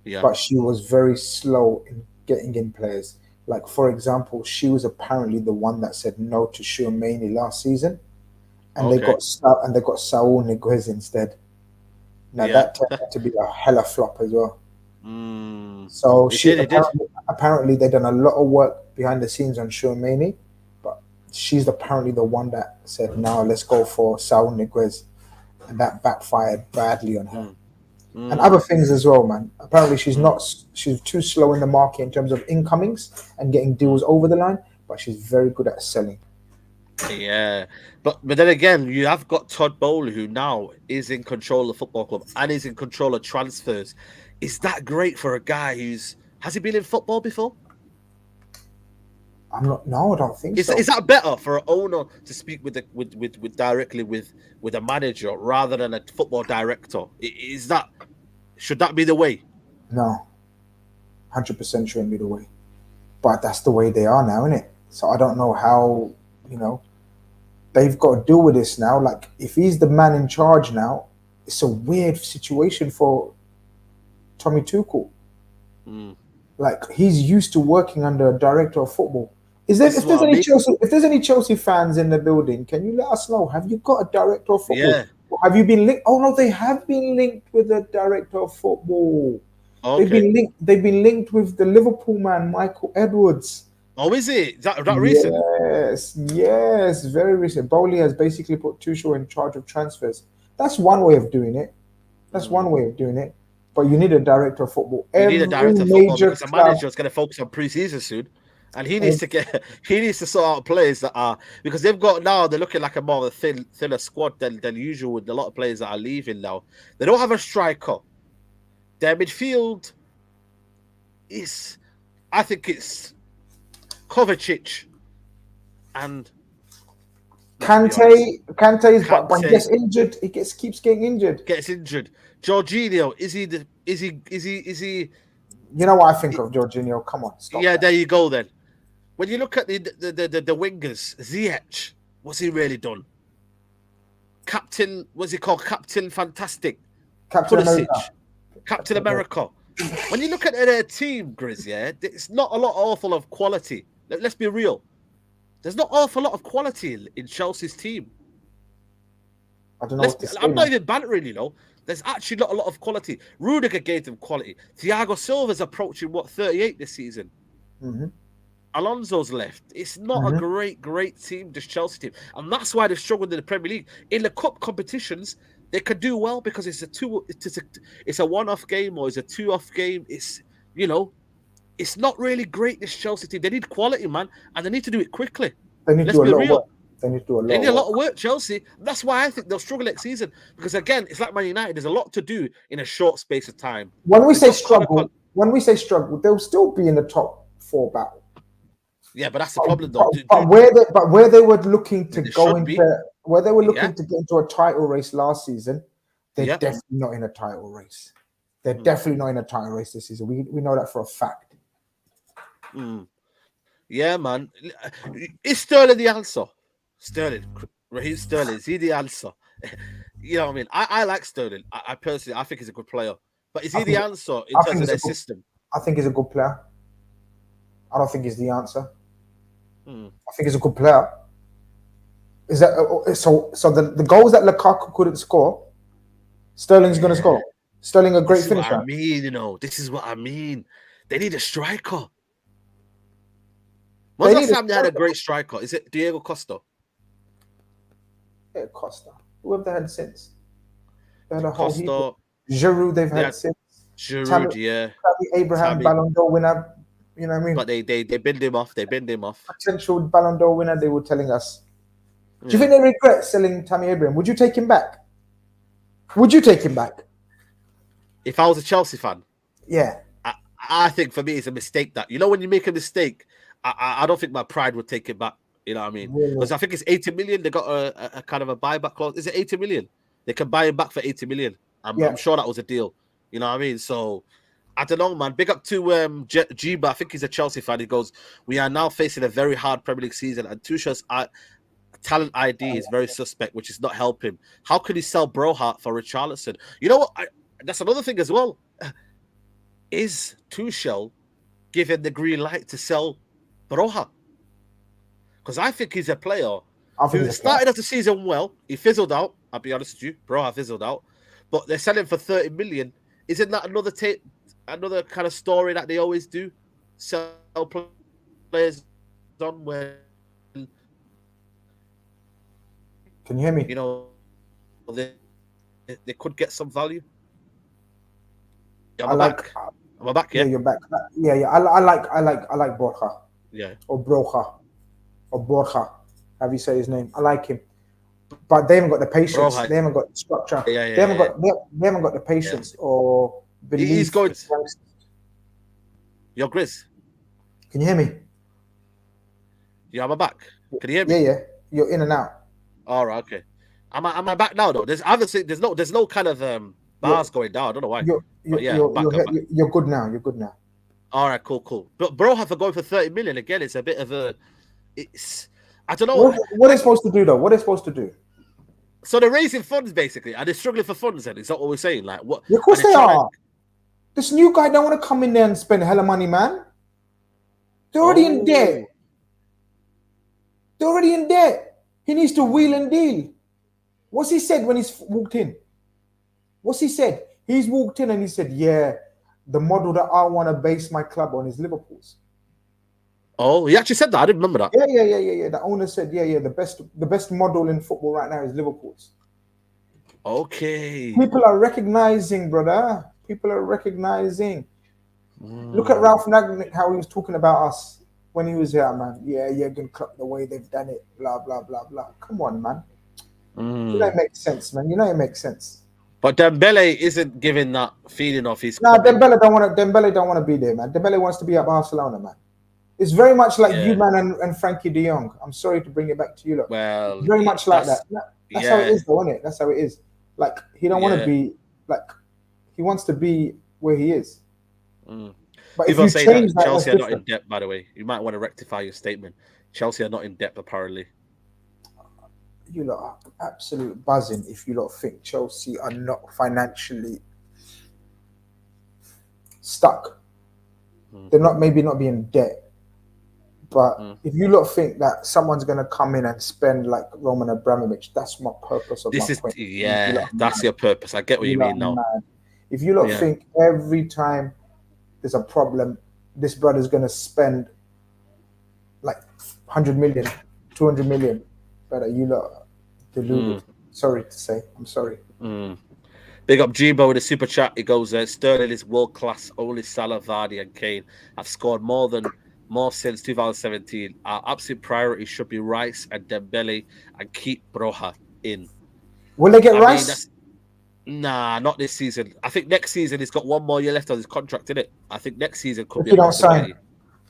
Yeah. but she was very slow in getting in players. Like for example, she was apparently the one that said no to Schumanni last season, and Okay. they got Saul Niguez instead. Now Yeah. that turned out to be a hella flop as well. Mm. So It she did. It did. apparently they done a lot of work behind the scenes on Schumanni, but she's apparently the one that said, "No, let's go for Saul Niguez," and that backfired badly on her. Mm. and other Mm, things as well, man. Apparently, she's too slow in the market in terms of incomings and getting deals mm. over the line, but she's very good at selling. Yeah, but then again, you have got Todd Bowley, who now is in control of the football club and is in control of transfers. Is that great for a guy who's has he been in football before? I'm not. No, I don't think Is so. that better for an owner to speak with the with directly with a manager rather than a football director? Is that should that be the way? No, 100% shouldn't be the way. But that's the way they are now, isn't it? So I don't know how. You know, they've got to deal with this now. Like, if he's the man in charge now, it's a weird situation for Tommy Tuchel. Mm. Like, he's used to working under a director of football. Is there This is what I mean. If there's any Chelsea fans in the building, can you let us know? Have you got a director of football? Yeah. Or have you been linked? Oh no, they have been linked with a director of football. Okay. They've been linked with the Liverpool man, Michael Edwards. Oh, is it? Is that recent? Yes, yes, very recent. Bowley has basically put Tuchel in charge of transfers. That's one way of doing it. That's one Mm. way of doing it. But you need a director of football. You need a Every director of football major because the club, manager is going to focus on preseason soon, and he needs to get he needs to sort out players that are because they've got now they're looking like a more of a thinner squad than usual with a lot of players that are leaving now. They don't have a striker. Their midfield is, I think it's Kovacic and let's be honest, Kante is, but he Kante gets injured. Keeps getting injured. gets injured. Jorginho is he? You know what I think of Jorginho? Come on, stop Yeah, that. there you go then. When you look at the wingers, Ziyech, what's he really done? Captain, what's he called? Captain Fantastic, Captain Pulisic, America. Captain Captain America. America. When you look at their team, Grizz, yeah, it's not a lot awful of quality. Let's be real. There's not awful lot of quality in Chelsea's team. I don't know what to say, I'm not man. even bantering, you know. There's actually not a lot of quality. Rudiger gave them quality. Thiago Silva's approaching 38 this season. Hmm. Alonso's left. It's not a Hmm. great team, this Chelsea team, and that's why they've struggled in the Premier League. In the cup competitions, they could do well because it's a one-off game or it's a two-off game. It's you know, it's not really great. This Chelsea team, they need quality, man, and they need to do it quickly. They need to Let's do a be lot of work. real. They need to do a They lot need of a lot work. of work, Chelsea. That's why I think they'll struggle next season because again, it's like Man United. There's a lot to do in a short space of time. When we They've say got Connor. struggle, they'll still be in the top four battle. Yeah, but that's the But, problem, though. but, but where they were looking to They go should be. into, where they were Yeah, looking to get into a title race last season, they're yeah. definitely not in a title race. They're Mm, definitely not in a title race this season. We know that for a fact. mm. Yeah, man. Is Sterling the answer? Sterling, Raheem Sterling, is he the answer? You know what I mean? I like Sterling. I personally, I think he's a good player. But is I he the think answer in I terms think of he's a their good system? I think he's a good player. I don't think he's the answer. Hmm. I think he's a good player. Is that so? So the goals that Lukaku couldn't score, Sterling's going to Yeah, score. Sterling a great this is what I finisher. mean. You know, this is what I mean. They need a striker. When's They the need last a time they had a striker. great striker? Is it Diego Costa? Yeah, Costa. Who have they had since? They had a whole heap. Costa, Giroud they've they had had since. Tammy, Giroud, yeah, Tammy Abraham Tammy. Ballon d'Or winner. You know what I mean? But they binned him off. They binned him off. Potential Ballon d'Or winner. They were telling us. Do you Yeah. think they regret selling Tammy Abraham? Would you take him back? Would you take him back? If I was a Chelsea fan, Yeah. I, I think for me it's a mistake that when you make a mistake, I don't think my pride would take it back. You know what I mean? Really? Because I think it's 80 million. They got a kind of a buyback clause. Is it 80 million? They can buy him back for 80 million. Yeah. I'm sure that was a deal. You know what I mean? So I don't know, man. Big up to Jiba. I think he's a Chelsea fan. He goes, "We are now facing a very hard Premier League season, and Tuchel's talent ID is very suspect, which is not helping. How could he sell Brohart for Richarlison? You know what? That's another thing as well. Is Tuchel given the green light to sell Broha? Because I think he's a player I think who he's a player. started off the season well. He fizzled out. I'll be honest with you. Broha fizzled out. But they're selling for 30 million. Isn't that another kind of story that they always do? Sell players on when, Can you hear me? they could get some value. I'm back. I'm back. Yeah, Yeah. you're back. Yeah. I like Borja Yeah. or Broja or Borja, however you say his name. I like him, but they haven't got the patience. Bro, They haven't got the structure. They haven't yeah. got they haven't got the Yeah. patience or He's belief. going. You're Grizz. Can you hear me? Yeah, I'm back. Can you hear Yeah, me? yeah. You're in and out. All right. Okay. Am I back now though? I haven't seen. There's no kind of You're bars going down. I don't know why. you're But you're yeah, I'm you're back. I'm back. you're good now. You're good now. All right. Cool. But bro, have to go for 30 million again. It's a bit of a. It's. I don't know. What are they Like, supposed to do though? What are they supposed to do? so they're raising funds basically, and they're struggling for funds. Then is that what we're saying? Like what? Yeah, of And course they're they trying to. are. This new guy don't want to come in there and spend hella money, man. They're already in debt. Oh. They're already in debt. He needs to wheel and deal. What's he said when he's walked in? What's he said? He's walked in and he said, "Yeah, the model that I want to base my club on is Liverpool's." Oh, he actually said that. I didn't remember that. Yeah. The owner said, "Yeah. The best model in football right now is Liverpool's." Okay. People are recognizing, brother. People are recognizing. Look at Mm. Ralph Nagnick, how he was talking about us when he was here, man. Yeah, Jurgen Klopp, the way they've done it, blah blah blah blah. Come on, man. You know it makes sense, man. You know it makes sense. But Dembele isn't giving that feeling of he's Nah, coming. Dembele don't want to be there, man. Dembele wants to be at Barcelona, man. It's very much like you, Yeah. man, and Frankie De Jong. I'm sorry to bring it back to you, look. Well, Very much like that. That's how it yeah. is, though, isn't it? That's how it is. Like he don't want to Yeah. be like he wants to be where he is. Mm. But People if say you that change that, that's Chelsea are not in different. depth, by the way. You might want to rectify your statement. Chelsea are not in depth, apparently. You lot are absolute buzzing if you lot think Chelsea are not financially stuck. They're not maybe not being debt. But if you lot think that someone's gonna come in and spend like Roman Abramovich, that's my purpose of my point. That's your purpose. I get what you mean now. Mad. If you lot think every time there's a problem, this brother's gonna spend like 100 million, 200 million, brother, you lot deluded. Sorry to say, I'm sorry. Big up Jimbo with a super chat. He goes, Sterling is world class. Only Salah, Vardy, and Kane have scored more since 2017. Our absolute priority should be Rice and Dembele and keep Broja in. Will they get Rice? Nah, not this season. I think next season he's got one more year left on his contract, innit? I think next season could be a possibility.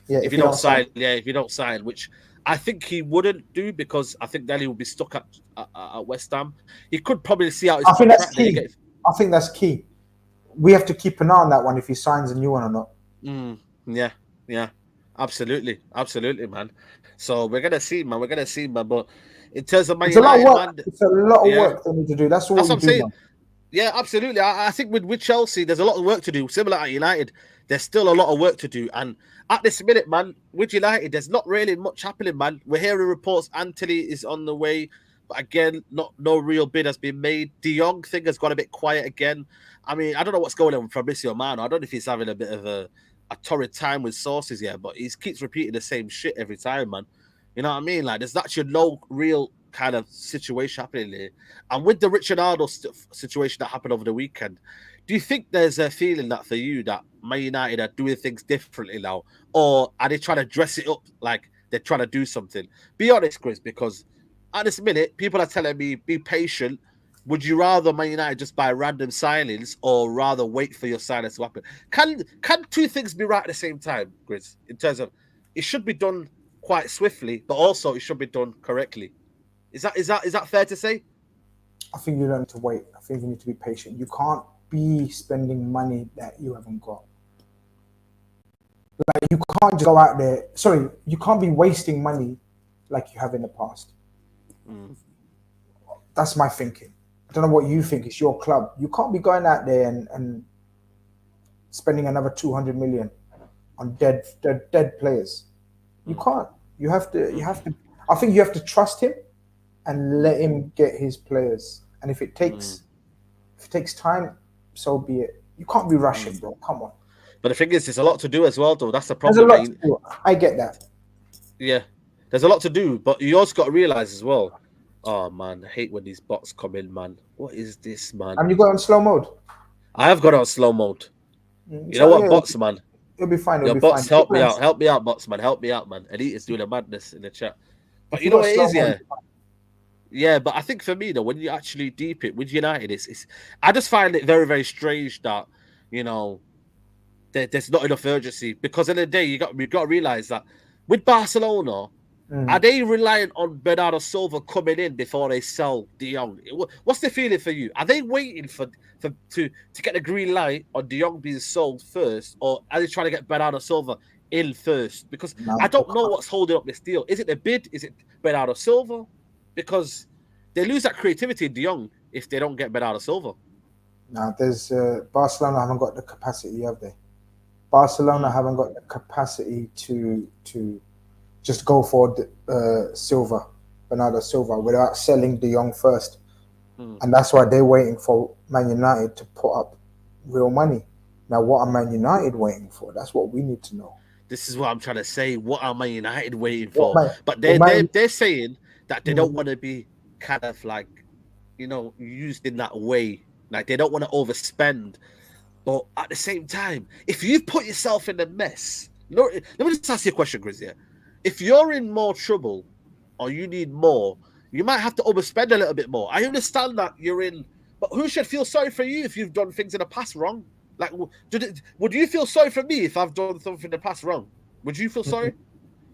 If you don't sign, which I think he wouldn't do because I think then he will be stuck at West Ham. He could probably see out his contract. That's key. I think that's key. We have to keep an eye on that one if he signs a new one or not. Yeah. Absolutely, man. So we're gonna see, man. But in terms of Man United, man, it's a lot of work they need to do. That's what I'm saying. Man. Yeah, absolutely. I think with Chelsea, there's a lot of work to do. Similar at United, there's still a lot of work to do. And at this minute, man, with United, there's not really much happening, man. We're hearing reports Anthony is on the way, but again, no real bid has been made. De Jong thing has got a bit quiet again. I mean, I don't know what's going on with Fabrizio Mano. I don't know if he's having a bit of a torrid time with sources here, but he keeps repeating the same shit every time, man. You know what I mean? Like, there's actually no real kind of situation happening here. And with the Richard Arnold situation that happened over the weekend, do you think there's a feeling that for you that Man United are doing things differently now? Or are they trying to dress it up like they're trying to do something? Be honest, Chris, because at this minute, people are telling me, be patient. Would you rather Man United just buy random signings or rather wait for your signings to happen? Can two things be right at the same time, Grizz? In terms of it should be done quite swiftly, but also it should be done correctly. Is that fair to say? I think you don't need to wait. I think you need to be patient. You can't be spending money that you haven't got. Like you can't just go out there. Sorry, you can't be wasting money like you have in the past. That's my thinking. I don't know what you think. It's your club. You can't be going out there and spending another 200 million on dead players. You can't. You have to. I think you have to trust him and let him get his players. And if it takes time, so be it. You can't be rushing, bro. Come on. But the thing is, there's a lot to do as well, though. That's the problem. There's a lot to do. I get that. Yeah, there's a lot to do, but you also got to realize as well. Oh man, I hate when these bots come in, man. What is this, man? And you got on slow mode? I have got on slow mode. You know So what, yeah, bots, man? it'll be fine. It'll Your be fine. bots, help me England, out. Help me out, bots, man. Help me out, man. Elite is doing a madness in the chat. But if you you know got what it slow is, mo, yeah? Yeah, but I think for me though, when you actually deep it with United, it's I just find it very, very strange that, you know, there's not enough urgency because in the day you've got to realize that with Barcelona, are mm, they relying on Bernardo Silva coming in before they sell De Jong? What's the feeling for you? Are they waiting to get the green light on De Jong being sold first, or are they trying to get Bernardo Silva in first? Because I no, don't know what's holding up this deal. Is it the bid? Is it Bernardo Silva? Because they lose that creativity in De Jong if they don't get Bernardo Silva. no. There's Barcelona haven't got the capacity, have they? Barcelona Mm, haven't got the capacity to just go for Silva, Bernardo Silva, without selling De Jong first, mm. and that's why they're waiting for Man United to put up real money. Now, what are Man United waiting for? That's what we need to know. This is what I'm trying to say. What are Man United waiting What for? Man? But Well, Man. they're saying that they don't Mm, want to be kind of like, you know, used in that way. Like they don't want to overspend. But at the same time, if you've put yourself in a mess, let me just ask you a question, Grizz. Yeah? If you're in more trouble or you need more, you might have to overspend a little bit more. I understand that you're in, but who should feel sorry for you if you've done things in the past wrong? Like, would you feel sorry for me if I've done something in the past wrong? Would you feel mm, sorry?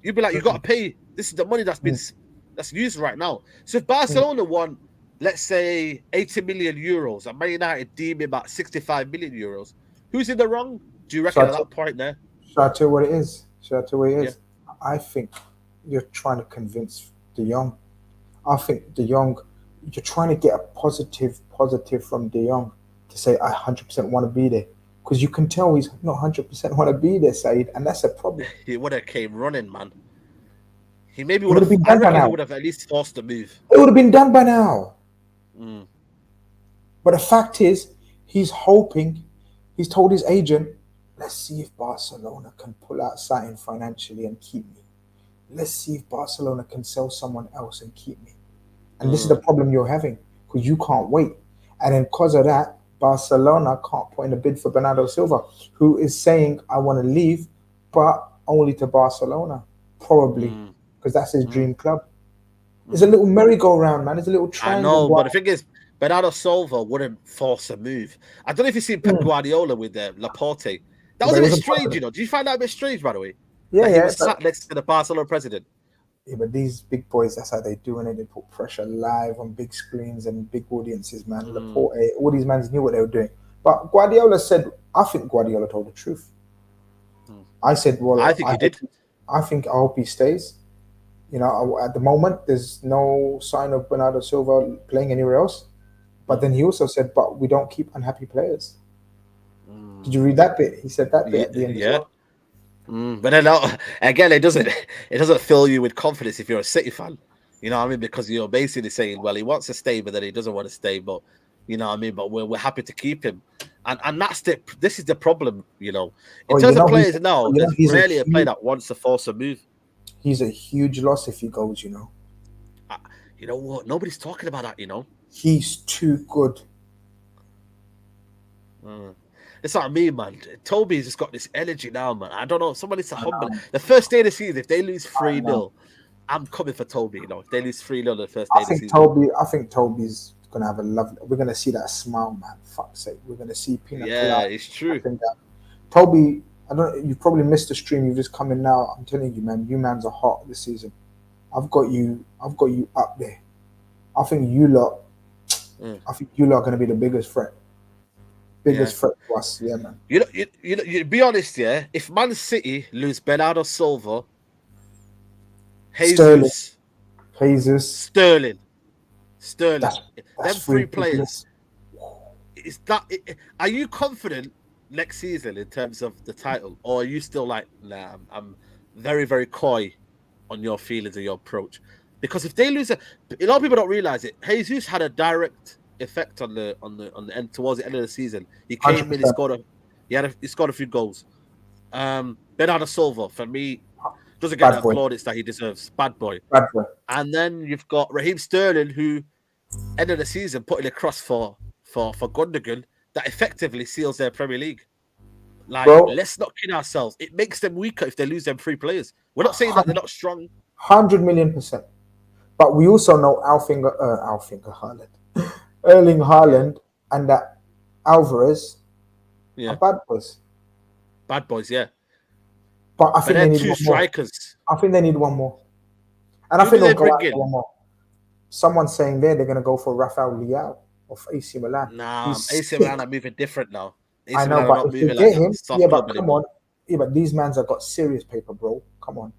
You'd be like, you got to mm, pay. This is the money mm, that's used right now. So if mm. Barcelona won, let's say 80 million euros, and Man United deem about 65 million euros, who's in the wrong? Do you So reckon I at tell, that point there? so I tell you what it is. So I tell you what it Yeah. is. I think you're trying to convince De Jong. I think De Jong, you're trying to get a positive from De Jong to say I 100% want to be there, because you can tell he's not 100% want to be there, Said, and that's a problem. He would have came running, man. He maybe It would would have have. been I done by reckon he now. would have at least forced the move. It would have been done by now. Mm, But the fact is, he's hoping. He's told his agent, "Let's see if Barcelona can pull out something financially and keep me. Let's see if Barcelona can sell someone else and keep me." And this is the mm, problem you're having, because you can't wait. And then because of that, Barcelona can't put in a bid for Bernardo Silva, who is saying, I want to leave, but only to Barcelona, probably, mm, because that's his mm, dream club. It's a mm. little merry-go-round, man. It's a little I triangle know, but the going. thing is, Bernardo Silva wouldn't force a move. I don't know if you've seen Pep Mm. Guardiola with Laporte. That Yeah, was but a he bit wasn't strange, confident. you know. Did you find that a bit strange, by the way? Yeah, That he yeah, was sat next to the Barcelona president. but these big boys, that's how they do it. They put pressure live on big screens and big audiences, man. Mm, Laporte, all these men knew what they were doing. But Guardiola said, I think Guardiola told the truth. mm. I said, I well, think he did. I hope he stays. You know, at the moment, there's no sign of Bernardo Silva playing anywhere else. But Mm, then he also said, but we don't keep unhappy players. Did you mm. read that bit? He said that bit at the end as Yeah. well. But then again, it doesn't fill you with confidence if you're a City fan. You know what I mean? Because you're basically saying, well, he wants to stay, but then he doesn't want to stay. But you know what I mean? But we're happy to keep him. And this is the problem, you know. In Oh, terms of players now, there's rarely a player that wants to force a move. he's a huge loss if he goes. You know, Uh, You know what? Nobody's talking about that, you know. he's too good. Mm. It's like me, man. Toby's just got this energy now, man. I don't know. Somebody to I humble. know, The first day of the season, if they lose I 3 know. 0 I'm coming for Toby, you know. If they lose 3 0 the first day of the season. I think Toby's gonna have a lovely. We're gonna see that smile, man. Fuck's sake, we're gonna see Pina Yeah, Colada. it's I true. think that Toby. I don't. You probably missed the stream. You've just come in now. I'm telling you, man. You mans are hot this season. I've got you. I've got you up there. I think you lot. Mm, I think you lot are gonna be the biggest threat. yeah. Biggest threat to us. Yeah, man. You be honest, yeah. If Man City lose Bernardo Silva, Sterling, Jesus, Jesus. Sterling, That's Sterling, that's them three three big players, lists. are you confident next season in terms of the title, or are you still like, nah? I'm very, very coy on your feelings and your approach, because if they lose, a lot of people don't realize it. Jesus had a direct effect on the end towards the end of the season. He Hundred came in, percent. he scored a few goals. Bernardo Silva for me doesn't get Bad the boy. plaudits that he deserves. Bad boy. Bad boy. And then you've got Raheem Sterling, who end of the season putting a cross for Gundogan that effectively seals their Premier League. Like, bro. let's not kid ourselves. It makes them weaker if they lose them three players. We're not saying that they're not strong. 100 million%. But we also know Alfinger Haaland, Erling Yeah, Haaland, and that Alvarez are yeah, bad boys. bad boys. Yeah, But I but think they're they need two one more. strikers. I think they need one more, and I Who do think they they'll go bring out for in? one more. Someone's saying they're going to go for Rafael Leao of AC Milan. Nah, He's AC Milan sick. are moving different now. I AC know, Milan are but not if they moving like get that him, yeah, soft but club come anymore. on, yeah, but these mans have got serious paper, bro. Come on,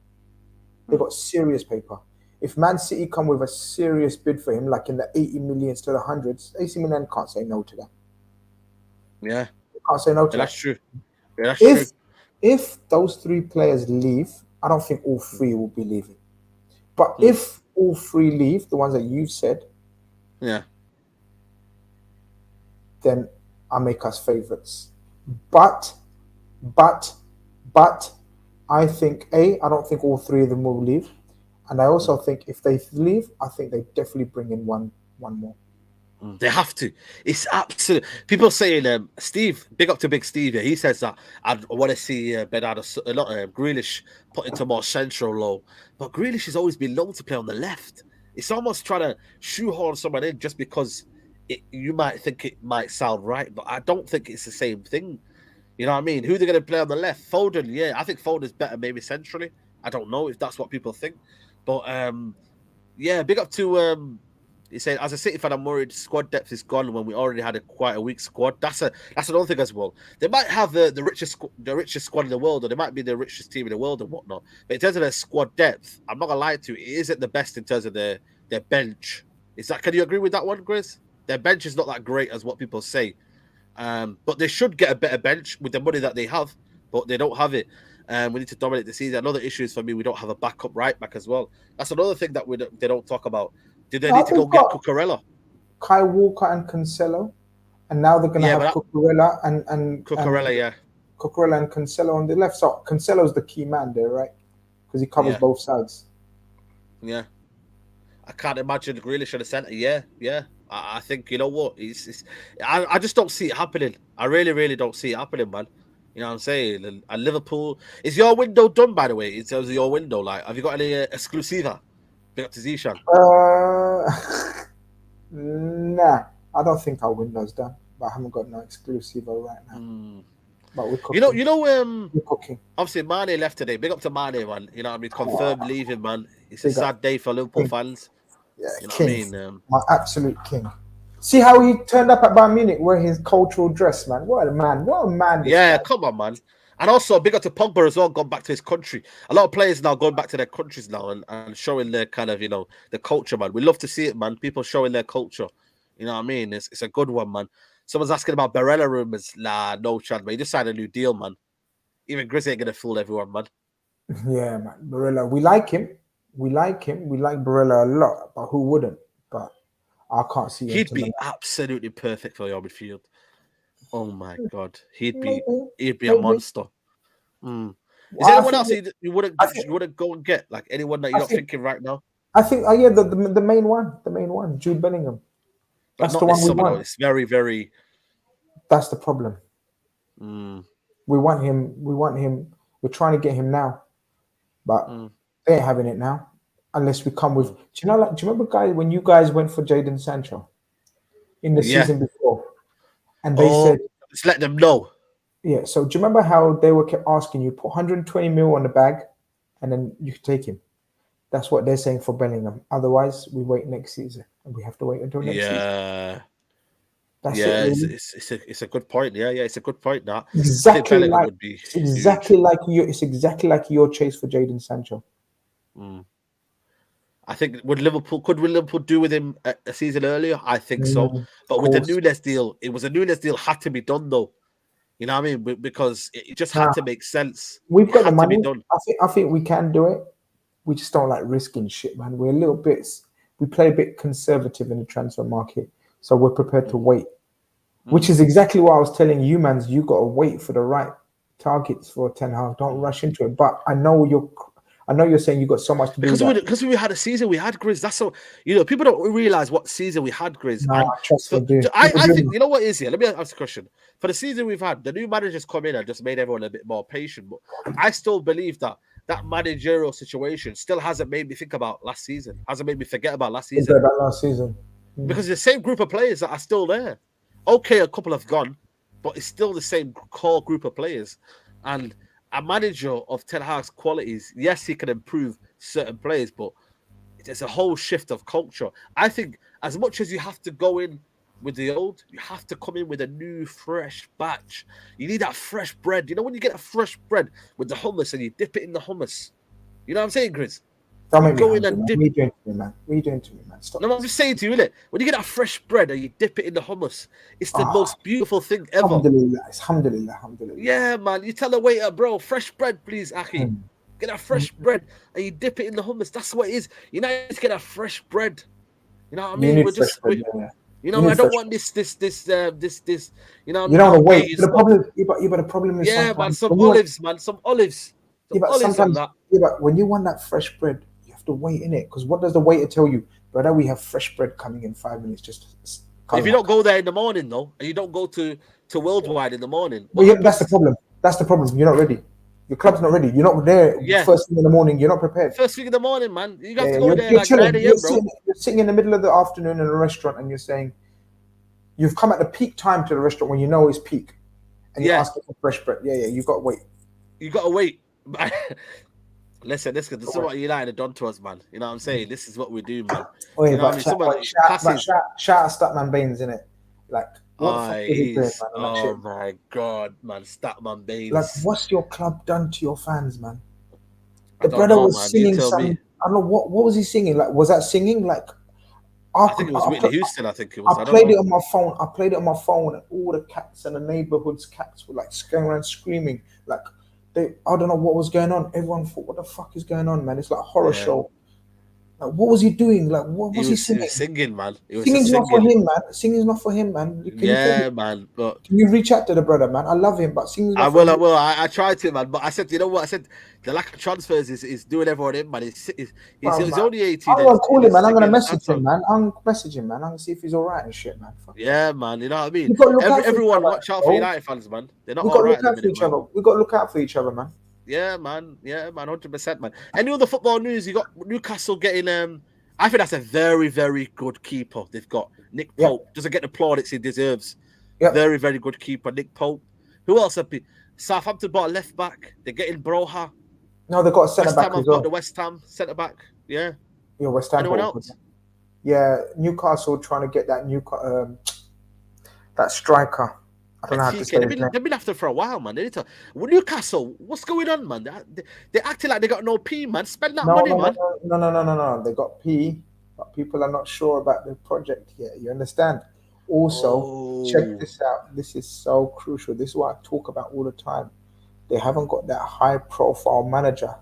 they Hmm. got serious paper. If Man City come with a serious bid for him, like in the 80 millions to the hundreds, AC Milan can't say no to that. Yeah, They can't say no yeah, to that's that. true. Yeah, that's true. If if those three players leave, I don't think all three will be leaving. But Hmm. if all three leave, the ones that you've said, Yeah. then I make us favourites. But but but I think I don't think all three of them will leave. And I Hmm. also think if they leave, I think they definitely bring in one more. They have to. It's absolute. People saying, Steve, big up to Big Steve. Yeah, he says that I want to see Bernardo, not Grealish, put into more central role. But Grealish has always been known to play on the left. It's almost trying to shoehorn someone in just because you might think it might sound right, but I don't think it's the same thing. You know what I mean? Who they're going to play on the left? Foden, yeah, I think Foden's better maybe centrally. I don't know if that's what people think, but yeah, big up to he said, as a City fan, I'm worried squad depth is gone when we already had quite a weak squad. That's another thing as well. They might have the richest squad in the world, or they might be the richest team in the world and whatnot. But in terms of their squad depth, I'm not gonna lie to you, it isn't the best in terms of their bench. Is that? Can you agree with that one, Grizz? Their bench is not that great as what people say. But they should get a better bench with the money that they have, but they don't have it. We need to dominate the season. Another issue is for me, we don't have a backup right back as well. That's another thing that they don't talk about. Did they Now need to they've go get got Cucurella? Kai Walker and Cancelo, and now they're gonna Yeah, have but that, Cucurella and Cucurella, yeah, Cucurella and Cancelo on the left. So Cancelo's the key man there, right? Because he covers yeah, both sides. yeah. I can't imagine Grealish in the centre. Yeah, yeah. I think you know what? I just don't see it happening. I really, really don't see it happening, man. You know what I'm saying? And Liverpool is your window done, by the way. In terms of your window, like, have you got any exclusiva? Big up to Zishan. Uh, nah, I don't think our window's done, but I haven't got no exclusive right now. Hmm. But we're You know, cooking. you know. We're cooking. Obviously, Mane left today. Big up to Mane, man. You know what I mean? Confirmed Oh, leaving, man. It's a big up, sad day for Liverpool king. fans. Yeah, You know what I king. mean? My absolute king. See how he turned up at Bayern Munich wearing his cultural dress, man. What a man. What a man this Yeah, guy. come on, man. And also, big up to Pogba as well, gone back to his country. A lot of players now going back to their countries now and showing their kind of, the culture, man. We love to see it, man. People showing their culture. You know what I mean? It's a good one, man. Someone's asking about Barella rumors. Nah, no chance, man. He just signed a new deal, man. Even Grizz ain't going to fool everyone, man. Yeah, man. Barella. We like him. We like him. We like Barella a lot, but who wouldn't? But I can't see him He'd to be Milan. absolutely perfect for your midfield. Oh, my God. Maybe. He'd be a Maybe. monster. Mm. Is there Well, anyone else you wouldn't I think you wouldn't go and get? Like anyone that I you're not think thinking right now? I think yeah, the main one, Jude Bellingham. But That's the not one this we summer though. want. It's very, very That's the problem. mm, We want him. We want him. We're trying to get him now, but mm, they ain't having it now unless we come with. mm. Do you remember, guys, when you guys went for Jaden Sancho in the Yeah. season before, and they Oh, said, just let them know. yeah. So do you remember how they were kept asking you put 120 mil on the bag, and then you could take him. That's what they're saying for Bellingham. Otherwise, we wait next season, and we have to wait until next season. Yeah. That's it, Yeah, really. it's a good point. Yeah, yeah, it's a good point. That I think Exactly Bellingham like would be it's huge. exactly like you. It's exactly like your chase for Jaden Sancho. Mm. I think could Liverpool do with him a season earlier? I think so. Of But with the course. Nunes deal, it was a Nunes deal had to be done though. You know what I mean? Because it just had Nah, to make sense. we've It got the had to be money. done. I think we can do it. We just don't like risking shit, man. We're a little bit. We play a bit conservative in the transfer market, so we're prepared to Mm, wait. Which mm, is exactly what I was telling you, man. You got to wait for the right targets for Ten Hag. Don't mm. rush into it. But I know you're. I know you're saying you got so much to do with that. Because we had a season, we had Grizz. That's so people don't realize what season we had Grizz. No, And trust me, dude. I think you know what is here. Let me ask a question. For the season we've had, the new managers come in and just made everyone a bit more patient. But I still believe that managerial situation still hasn't made me think about last season. Hasn't made me forget about last season. About last season. Because the same group of players that are still there. Okay, a couple have gone, but it's still the same core group of players. And a manager of Ten Hag's qualities, yes, he can improve certain players, but there's a whole shift of culture. I think as much as you have to go in with the old, you have to come in with a new, fresh batch. You need that fresh bread. You know when you get a fresh bread with the hummus and you dip it in the hummus? You know what I'm saying, Grizz? Don't make me Go in hungry, and man. dip. What are you doing to me, man? What are you doing to me, man? Stop. No, I'm just saying to you, innit? When you get that fresh bread and you dip it in the hummus, it's the most beautiful thing ever. Alhamdulillah, alhamdulillah, alhamdulillah. Yeah, man. You tell the waiter, bro, fresh bread, please, Aki. Get that fresh bread and you dip it in the hummus. That's what it is. You know, just get that fresh bread. You know what I mean? We're just, bread, you know, I don't want this. You know, you don't want to wait. But the problem is, man, some olives, man, some olives. Yeah, but sometimes, but when you want that fresh bread, you have to wait in it. Because what does the waiter tell you, brother? We have fresh bread coming in 5 minutes. Just if you don't go there in the morning, though, and you don't go to Worldwide in the morning. Well, yeah, that's the problem. That's the problem. You're not ready. Your club's not ready. You're not there first thing in the morning. You're not prepared. First thing in the morning, man. You have to go there like 9 a.m., bro. You're sitting in the middle of the afternoon in a restaurant and you're saying, you've come at the peak time to the restaurant when you know it's peak. And you're asking for fresh bread. Yeah, you've got to wait. You got to wait. Listen, this is what United have done to us, man. You know what I'm saying? This is what we do, man. Oh, yeah, but shout out Statman Baines, innit? Like, what the fuck is he doing, man? Oh my God, man. Statman Baines. Like, what's your club done to your fans, man? The brother was singing something. I don't know, what was he singing? Like, was that singing? Like, I think it was Whitney Houston, I think it was. I played it on my phone. And all the cats and the neighborhood's cats were like going around screaming. Like, I don't know what was going on. Everyone thought, what the fuck is going on, man? It's like a horror show. Like, what was he doing? Like, what was he singing? He was singing, man. Singing's not for him, man. Singing's not for him, man. Man. But can you reach out to the brother, man? I love him, but singing's not I will. I tried to, man. But I said, you know what? I said the lack of transfers is doing everyone in, man. He's only 18. I'm gonna call him, man. I'm gonna message him, man. I'm gonna message him, man. I'm gonna see if he's all right and shit, man. Yeah, man. You know what I mean? Everyone watch out for United fans, man. They're not all right. We got to look out for each other, man. Yeah, man. 100%, man. Any other football news? You got Newcastle getting I think that's a very, very good keeper. They've got Nick Pope. Doesn't get the plaudits he deserves. Very, very good keeper, Nick Pope. Who else? Southampton bought a left back. They're getting Broha. No, they've got a centre back as well. The West Ham centre back. Yeah. Yeah, West Ham. Anyone else? Yeah, Newcastle trying to get that that striker. I don't know how to say his name. They've been after for a while, man. Newcastle, what's going on, man? They're acting like they got no P, man. Spend that money, man. No. They got P, but people are not sure about the project yet. You understand? Also, check this out. This is so crucial. This is what I talk about all the time. They haven't got that high-profile manager.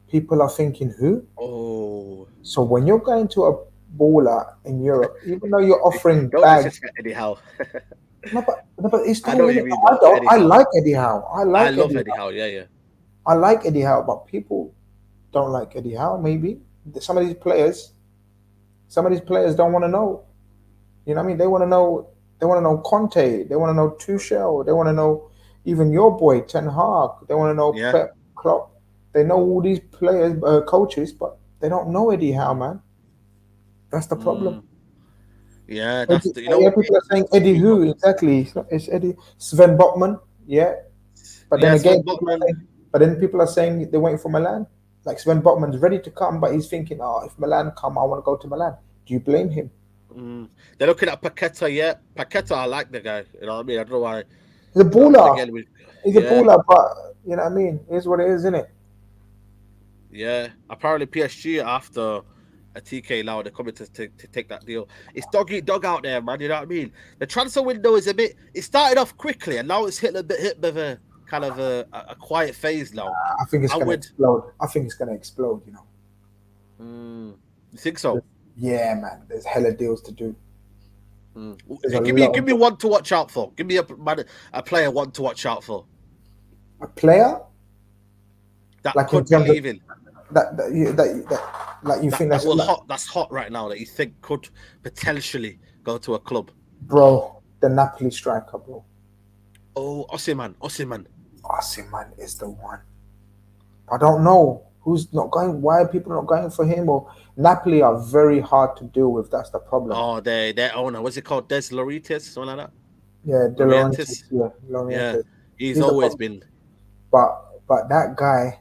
People are thinking, who? So when you're going to a baller in Europe, even though you're offering bags, anyhow. No, but it's I like Eddie Howe. I love Eddie Howe. Yeah. I like Eddie Howe, but people don't like Eddie Howe. Maybe some of these players don't want to know. You know what I mean? They want to know. They want to know Conte. They want to know Tuchel. They want to know even your boy Ten Hag. They want to know Pep, Klopp. They know all these players, coaches, but they don't know Eddie Howe, man. That's the problem. Yeah, people are saying Eddie who exactly? It's Eddie Sven Botman, but then again, people are saying they're waiting for Milan. Like Sven Botman's ready to come, but he's thinking, if Milan come, I want to go to Milan. Do you blame him? They're looking at Paqueta. Paqueta, I like the guy. You know what I mean? I don't know why. He's a baller. He's a baller, but you know what I mean. Here's what it is, isn't it? Yeah. Apparently, PSG after a TK now, they're coming to take that deal. It's dog eat dog out there, man. You know what I mean? The transfer window is it started off quickly and now it's hit with a kind of a quiet phase now. I think it's going to explode. I think it's going to explode, you know. You think so? Yeah, man. There's hella deals to do. Give me one to watch out for. Give me a player one to watch out for. A player? That like could be leaving. like you think That that's will like, hot. That's hot right now. That you think could potentially go to a club. bro, the Napoli striker, bro. Oh, Osimhen. Osimhen is the one. I don't know who's not going. Why are people not going for him? Or Napoli are very hard to deal with. That's the problem. Oh, their owner. What's it called? Des Laurentiis, something like that. Yeah, De Laurentiis. Laurentiis. Yeah, Yeah, Laurentiis. he's He's the always problem. been. But that guy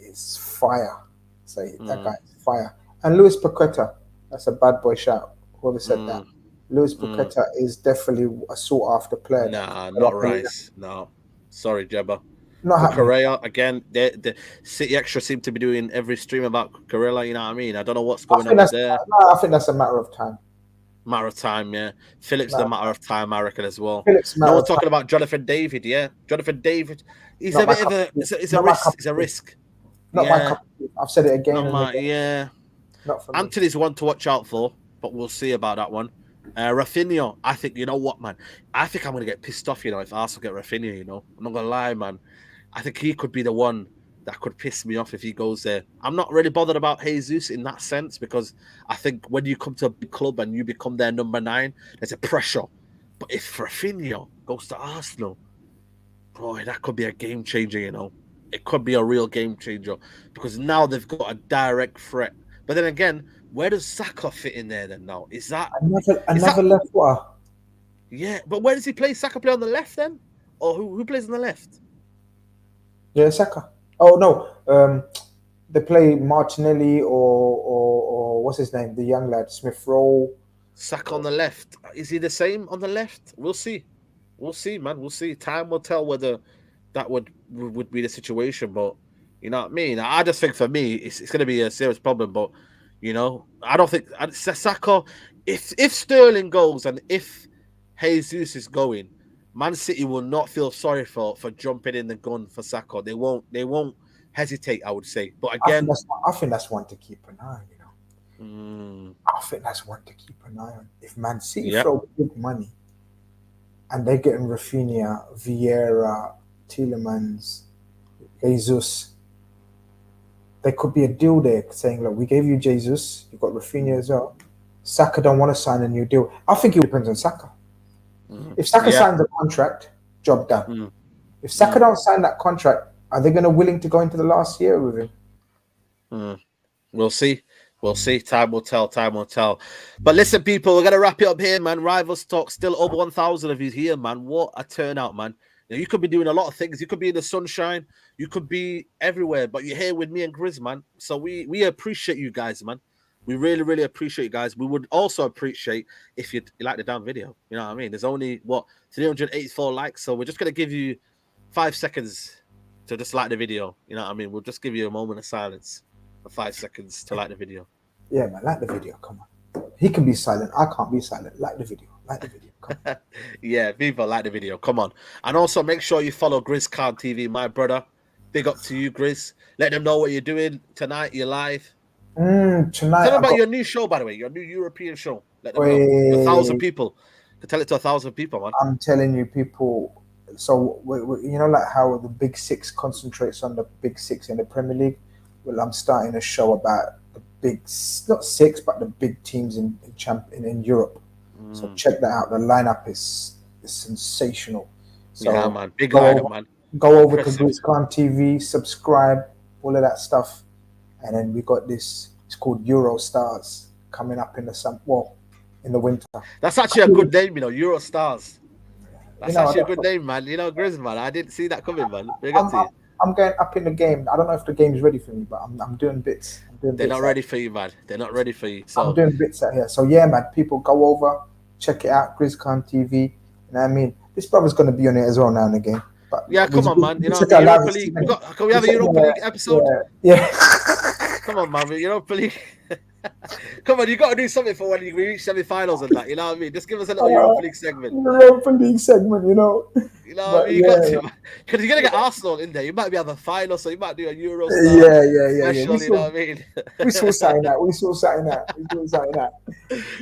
is fire. Say that guy Mm, is fire. And Luis Paqueta, that's a bad boy shout. Whoever said that. mm, Luis mm. Paqueta is definitely a sought after player that could Nah, go not up and Rice. No, sorry, Jebba. not happening. Cucurella again. The City Extra seem to be doing every stream about Cucurella. You know what I mean? I don't know what's I going think on up that's there. no, I think that's a matter of time. Matter of time, yeah. Phillips, the Matter of matter time. of time, I reckon as well. Phillips, No matter one of time. talking about Jonathan David, yeah. Jonathan David, he's Not a my bit of cup a, of tea. it's a Not my risk. cup It's a of tea. risk. Not my Yeah, cup of tea. I've said it again not and my, again. yeah. Not for me. Anthony's one to watch out for, but we'll see about that one. Rafinha, I think, you know what, man? I think I'm going to get pissed off, if Arsenal get Rafinha, I'm not going to lie, man. I think he could be the one that could piss me off if he goes there. I'm not really bothered about Jesus in that sense because I think when you come to a big club and you become their number 9, there's a pressure. But if Rafinha goes to Arsenal, boy, that could be a game changer, It could be a real game changer because now they've got a direct threat. But then again, where does Saka fit in there then now? Is that Another left footer. yeah, but where does he play? Saka play on the left then? Or who plays on the left? Yeah, Saka. Oh no. They play Martinelli or what's his name? The young lad, Smith Rowe. Saka on the left. Is he the same on the left? We'll see. We'll see, man. We'll see. Time will tell whether that would be the situation. But you know what I mean? I just think for me, it's going to be a serious problem. But I don't think Saka. If Sterling goes and if Jesus is going, Man City will not feel sorry for jumping in the gun for Saka. They won't hesitate. I would say. But again, I think that's one to keep an eye on. mm, I think that's one to keep an eye on. If Man City yeah. throw big money and they're getting Rafinha, Vieira, Tielemans, Jesus, there could be a deal there saying, look, we gave you Jesus, you've got Rafinha as well. Saka don't want to sign a new deal. I think it depends on Saka. If Saka signs a contract, job done. If Saka don't sign that contract, are they going to willing to go into the last year with him? We'll see. We'll see. Time will tell. Time will tell. But listen, people, we're going to wrap it up here, man. Rivals Talk, still over 1,000 of you here, man. What a turnout, man. You could be doing a lot of things. You could be in the sunshine. You could be everywhere, but you're here with me and Grizz, man. So we appreciate you guys, man. We really, really appreciate you guys. We would also appreciate if you like the damn video. You know what I mean? There's only, 384 likes. So we're just going to give you 5 seconds to just like the video. You know what I mean? We'll just give you a moment of silence for 5 seconds to like the video. Yeah, man, like the video. Come on. He can be silent. I can't be silent. Like the video. Like the video. Come on. Yeah, people like the video. Come on. And also make sure you follow Grizz Khan TV, my brother. Big up to you, Grizz. Let them know what you're doing tonight. You're live. Tonight. Tell them about your new show, by the way, your new European show. Let them know. 1,000 people. Tell it to 1,000 people, man. I'm telling you, people. So like how the Big Six concentrates on the Big Six in the Premier League. Well, I'm starting a show about the big, not six, but the big teams in Europe. So check that out. The lineup is sensational. So yeah, man. Big lineup, man. Go over to Grizz Khan TV, subscribe, all of that stuff. And then we got this, it's called Eurostars coming up in the winter. That's actually a good name, Eurostars. That's actually a good name, man. Grizz, man. I didn't see that coming, man. I'm going up in the game. I don't know if the game's ready for me, but I'm doing bits. They're not ready for you, man. They're not ready for you. So I'm doing bits out here. So yeah, man, people go over, check it out, Grizz Khan TV. You know what I mean? This brother's going to be on it as well now and again. But yeah, come on, man. Europa League. Can we have a Europa League episode? Yeah. Come on, man. Europa League. Come on, you got to do something for when you reach semi-finals and that. You know what I mean? Just give us a little Europa League segment. Europa League segment, You know what I mean? You got to, because you're gonna get Arsenal in there. You might be on the final, so you might do a Euro. Yeah. Special, you know what I mean? We saw something that.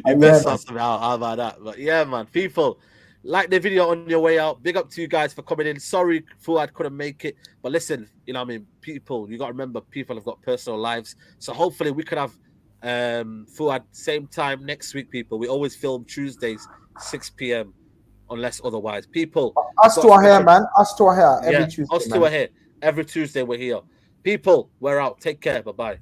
You best sort something out. How about that? But yeah, man, people. Like the video on your way out. Big up to you guys for coming in. Sorry, Fuad couldn't make it. But listen, you know what I mean? People, you got to remember, people have got personal lives. So hopefully we could have Fuad same time next week, people. We always film Tuesdays, 6 p.m., unless otherwise. People, we've Us got to a our hair, special... man. Us to our hair every Yeah, Tuesday, us two man. are here. Every Tuesday we're here. People, we're out. Take care. Bye-bye.